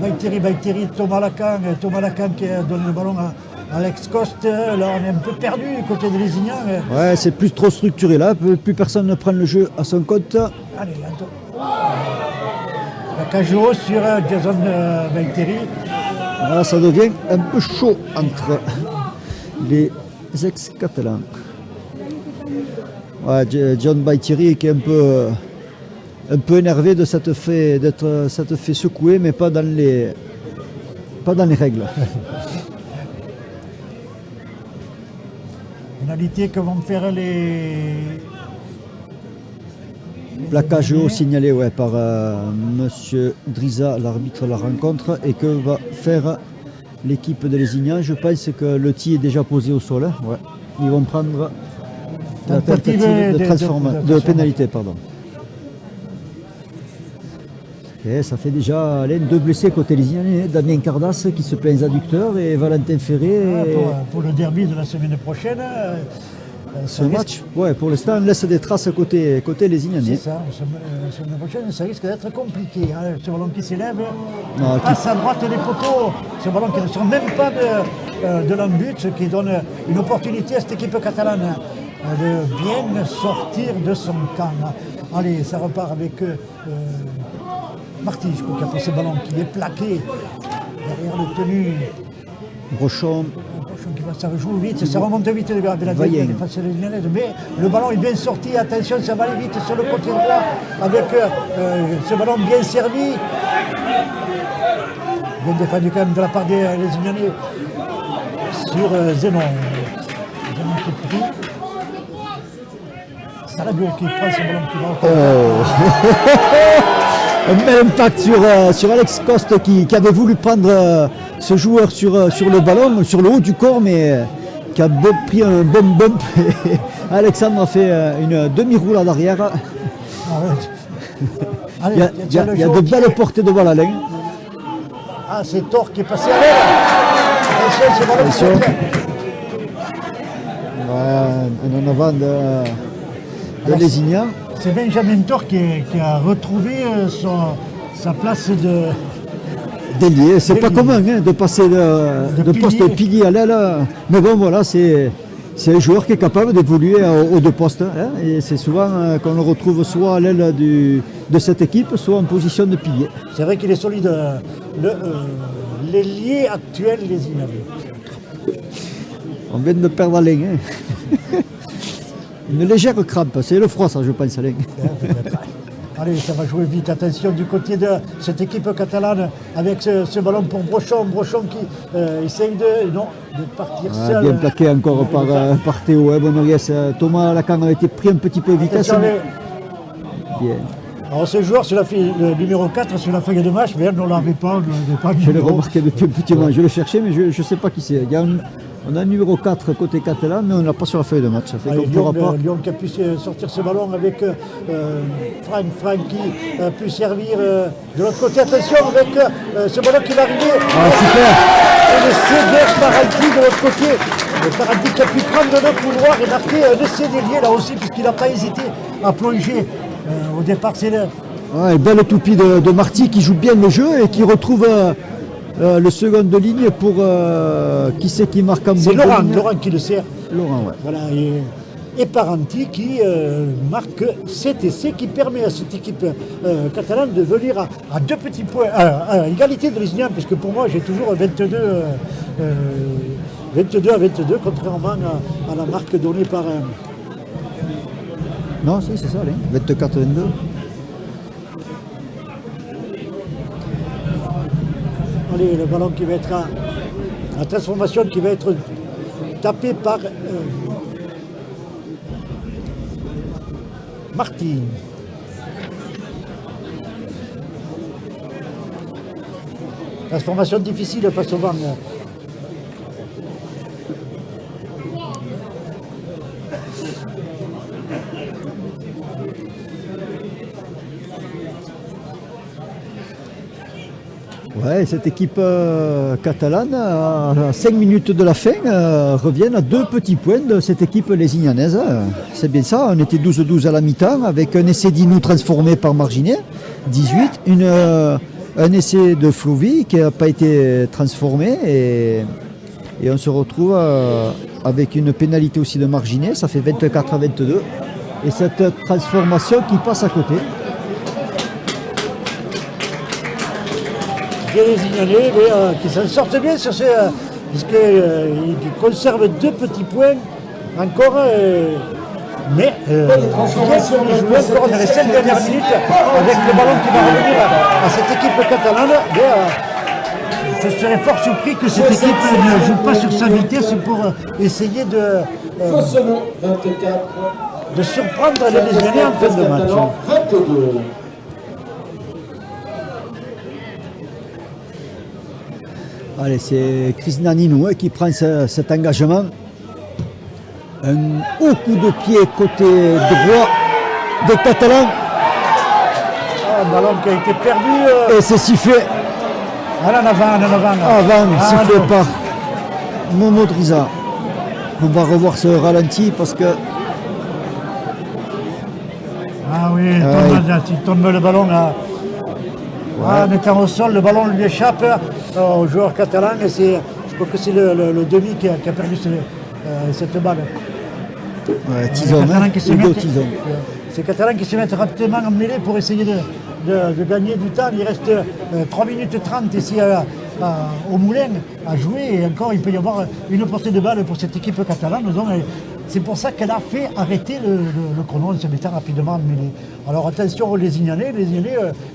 Baïteri, Thomas Lacan qui a donné le ballon à Alex Coste. Là, on est un peu perdu côté de Lézignan. Ouais, c'est plus trop structuré là, plus personne ne prend le jeu à son compte. Allez, la Cajot sur Jason Baïteri. Là, ça devient un peu chaud entre les ex-catalans. Ouais, John Baïtiri qui est un peu énervé de cette fait secouer, mais pas dans les règles. Pénalité que vont faire les Plaquage signalé par monsieur Driza, l'arbitre de la rencontre, et que va faire l'équipe de Lézignan. Je pense que le tir est déjà posé au sol. Hein. Ouais. Ils vont prendre la tentative de pénalité. Pardon. Et ça fait déjà deux blessés côté Lézignan, Damien Cardas qui se plaint les adducteurs et Valentin Ferré. Pour le derby de la semaine prochaine. Ce match, ouais, pour l'instant, on laisse des traces côté Lézignan. C'est ça, la semaine prochaine, ça risque d'être compliqué. Hein. Ce ballon qui s'élève, passe à droite des poteaux, ce ballon qui ne sort même pas de l'embut, ce qui donne une opportunité à cette équipe catalane de bien sortir de son camp. Allez, ça repart avec Marty, je crois, qui a pris ce ballon qui est plaqué derrière le tenu. Brochon. Ça joue vite, ça remonte vite de la défense lézignaise, mais le ballon est bien sorti, attention, ça va aller vite sur le côté droit avec ce ballon bien servi. Bien défendu quand même de la part des Lézignanais sur Zénon. Zénon qui est pris. Sarabia qui prend ce ballon qui va un bel impact sur Alex Coste qui avait voulu prendre ce joueur sur le ballon, sur le haut du corps, mais qui a pris un bon bump. Alexandre a fait une demi-roulade arrière. Il y a de belles portées de balle à l'aile. Ah, c'est Thor qui est passé à l'aile. Attention, en avant de Lézignan. C'est Benjamin Thor qui a retrouvé sa place de d'ailier. C'est pas commun de passer de poste de pilier à l'aile. Mais bon, voilà, c'est un joueur qui est capable d'évoluer aux deux postes. Hein, et c'est souvent qu'on le retrouve soit à l'aile de cette équipe, soit en position de pilier. C'est vrai qu'il est solide. L'ailier actuel, les Lézignan. On vient de perdre Alain. Hein. Une légère crampe, c'est le froid ça je pense Alain. Allez, ça va jouer vite, attention du côté de cette équipe catalane avec ce ballon pour Brochon. Brochon qui essaye de partir seul. Bien plaqué encore par Théo. Thomas Lacan a été pris un petit peu de vitesse. Bien. Alors ce joueur, le numéro 4 sur la feuille de match, mais elle ne l'avait pas. Je l'ai remarqué depuis un petit moment, je le cherchais mais je ne sais pas qui c'est. On a un numéro 4 côté catalan, mais on ne l'a pas sur la feuille de match. Ça fait Lyon qui a pu sortir ce ballon avec Franck qui a pu servir de l'autre côté. Attention avec ce ballon qui va arriver. Ah, super. Et l'essai de Paradis de l'autre côté. Paradis qui a pu prendre le couloir et marquer un essai délié là aussi, puisqu'il n'a pas hésité à plonger. Au départ, c'est le... Ouais, belle toupie de Marty qui joue bien le jeu et qui retrouve... le second de ligne pour qui c'est qui marque en c'est Laurent qui le sert. Laurent, ouais. Voilà, et Parenti qui marque cet essai qui permet à cette équipe catalane de venir à 2 petits points, à égalité de Lézignan, puisque pour moi j'ai toujours 22 à 22, contrairement à la marque donnée par... Non, si, c'est ça, 24-22. Allez, le ballon qui va être la transformation qui va être tapée par Martin. Transformation difficile face au vent. Ouais, cette équipe catalane, à 5 minutes de la fin, revient à 2 petits points de cette équipe lézignanaise. C'est bien ça, on était 12-12 à la mi-temps, avec un essai d'Inou transformé par Marginet, 18, un essai de Flouvi qui n'a pas été transformé, et on se retrouve avec une pénalité aussi de Marginet, ça fait 24-22, et cette transformation qui passe à côté. Les Lézignanais, qui s'en sortent bien sur ces... puisqu'ils conservent 2 petits points encore, mais ils jouent encore dans les 5 dernières minutes avec le ballon qui va revenir à cette équipe catalane. Je serais fort surpris que cette équipe ne joue pas sur sa vitesse pour essayer de surprendre les Lézignanais en fin de match. 22. Allez, c'est Chris Naninou qui prend cet engagement. Un haut coup de pied côté droit des Catalans. Un ballon qui a été perdu. Et c'est sifflé. En avant. Sifflé par Momo Driza. On va revoir ce ralenti parce que... Ah oui, il tombe le ballon là. En étant au sol, le ballon lui échappe au joueur catalan et je crois que c'est le demi qui a perdu cette balle. Ouais, Tison, c'est Catalan qui se mettent rapidement en mêlée pour essayer de gagner du temps. Il reste 3 minutes 30 ici au Moulin à jouer et encore il peut y avoir une portée de balle pour cette équipe catalane. Donc c'est pour ça qu'elle a fait arrêter le chrono en se mettant rapidement en mêlée. Alors attention aux Lézignanais,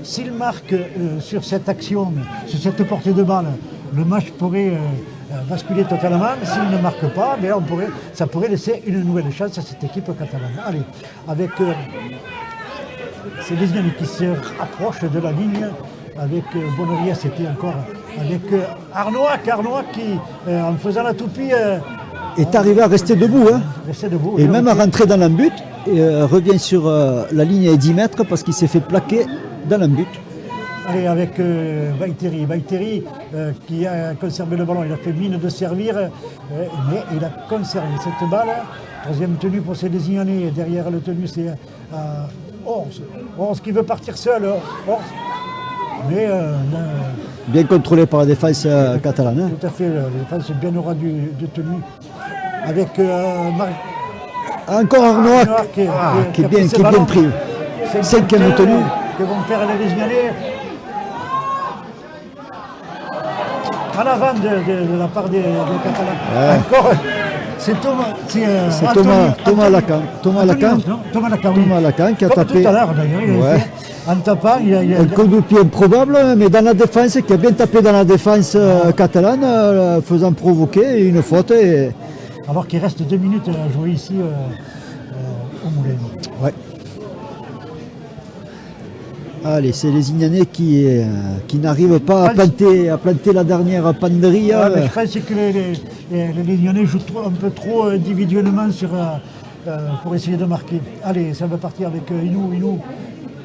s'ils marquent sur cette action, sur cette portée de balle, le match pourrait basculer totalement. S'ils ne marquent pas, mais ça pourrait laisser une nouvelle chance à cette équipe catalane. Allez, avec ces Lézignanais qui se rapprochent de la ligne, avec Bonneria, c'était encore avec Arnois qui, en faisant la toupie, est arrivé à rester debout. Et même à rentrer dans l'embut, revient sur la ligne à 10 mètres parce qu'il s'est fait plaquer dans l'embut. Allez, avec Vaiteri qui a conservé le ballon, il a fait mine de servir, mais il a conservé cette balle. Troisième tenue pour ces Lézignanais, derrière le tenue c'est Horst qui veut partir seul, Horst. Mais bien contrôlé par la défense catalane. Tout à fait, la défense bien au ras de tenue. Avec encore Arnois qui est bien pris. Cinquième tenue. Que vont faire les Lézignanais. En avant de la part des Catalans. Ouais. Encore, c'est Thomas Lacan qui a tapé. Tout à l'heure d'ailleurs, en tapant, un coup de pied improbable, mais dans la défense, qui a bien tapé dans la défense catalane, faisant provoquer une faute. Alors qu'il reste 2 minutes à jouer ici au Moulin. Ouais. Allez, c'est les Lézignanais qui n'arrivent pas à planter la dernière panderie. Ouais, je pense que les Lézignanais jouent un peu trop individuellement pour essayer de marquer. Allez, ça va partir avec Inou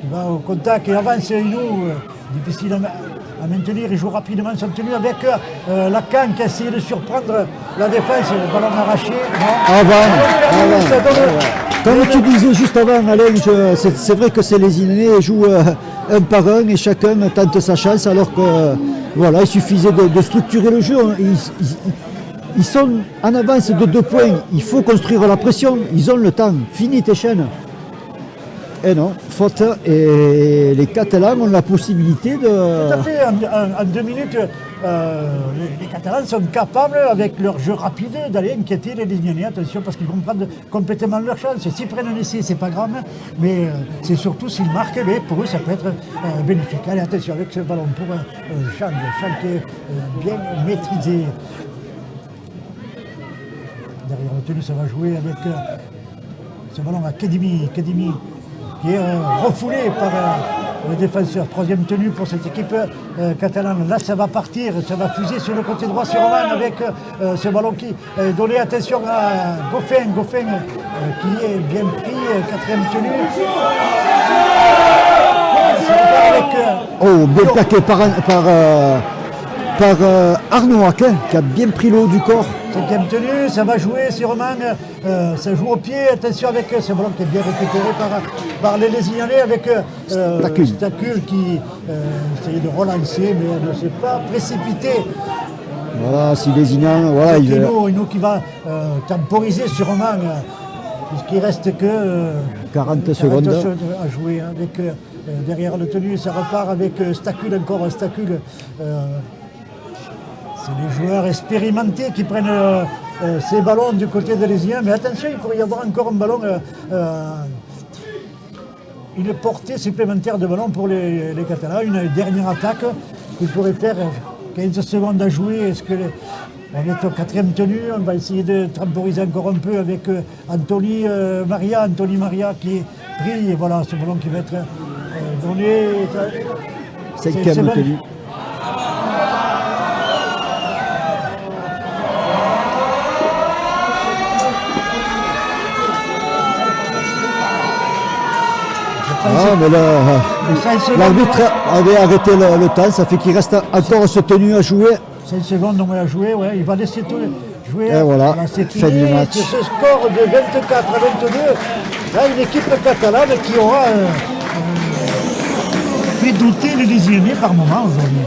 qui va au contact et avance Inou. Difficile à maintenir, il joue rapidement son tenue avec Lacan qui a essayé de surprendre la défense, le ballon arraché. Comme tu disais juste avant, Alain, c'est vrai que ces Lézignanais jouent un par un et chacun tente sa chance alors que voilà, il suffisait de structurer le jeu. Ils sont en avance de 2 points. Il faut construire la pression. Ils ont le temps. Fini tes chaînes. Et non, faute. Et les Catalans ont la possibilité de... Tout à fait, en 2 minutes, les Catalans sont capables, avec leur jeu rapide, d'aller inquiéter les Lignanais. Attention, parce qu'ils vont prendre complètement leur chance. S'ils prennent un essai, c'est pas grave, mais c'est surtout s'ils marquent, mais pour eux, ça peut être bénéfique. Allez, attention avec ce ballon pour Chang qui est bien maîtrisé. Derrière le tenue, ça va jouer avec ce ballon à Kedimi. Kedimi qui est refoulé par le défenseur. 3e tenue pour cette équipe catalane. Là, ça va partir, ça va fuser sur le côté droit sur Roman avec ce ballon qui est donné. Attention à Goffin. Goffin qui est bien pris, 4e tenue. Bien plaqué par Arnaud Aquin, qui a bien pris le haut du corps. 5e tenue, ça va jouer sur Roman, ça joue au pied, attention avec ce ballon qui est bien récupéré par les Lésignanais avec Stacul qui essayait de relancer mais ne s'est pas précipité. Voilà, si Lésignan, voilà, Hino qui va temporiser sur Roman, puisqu'il reste que 40 secondes à jouer avec derrière le tenue, ça repart avec Stacul, encore Stacul. C'est les joueurs expérimentés qui prennent ces ballons du côté de Lézien. Mais attention, il pourrait y avoir encore un ballon, une portée supplémentaire de ballon pour les Catalans. Une dernière attaque qu'il pourrait faire 15 secondes à jouer. Est-ce que on est au 4e tenue, on va essayer de temporiser encore un peu avec Anthony Maria qui est pris. Et voilà, ce ballon qui va être donné. 5e tenue. Ah, mais là, l'arbitre avait arrêté le temps, ça fait qu'il reste encore ce tenue à jouer. 5 secondes à jouer, ouais. Il va laisser tout jouer. Et voilà, fin du match. Ce score de 24 à 22, là, une équipe catalane qui aura fait douter les Lésignanais par moment aujourd'hui.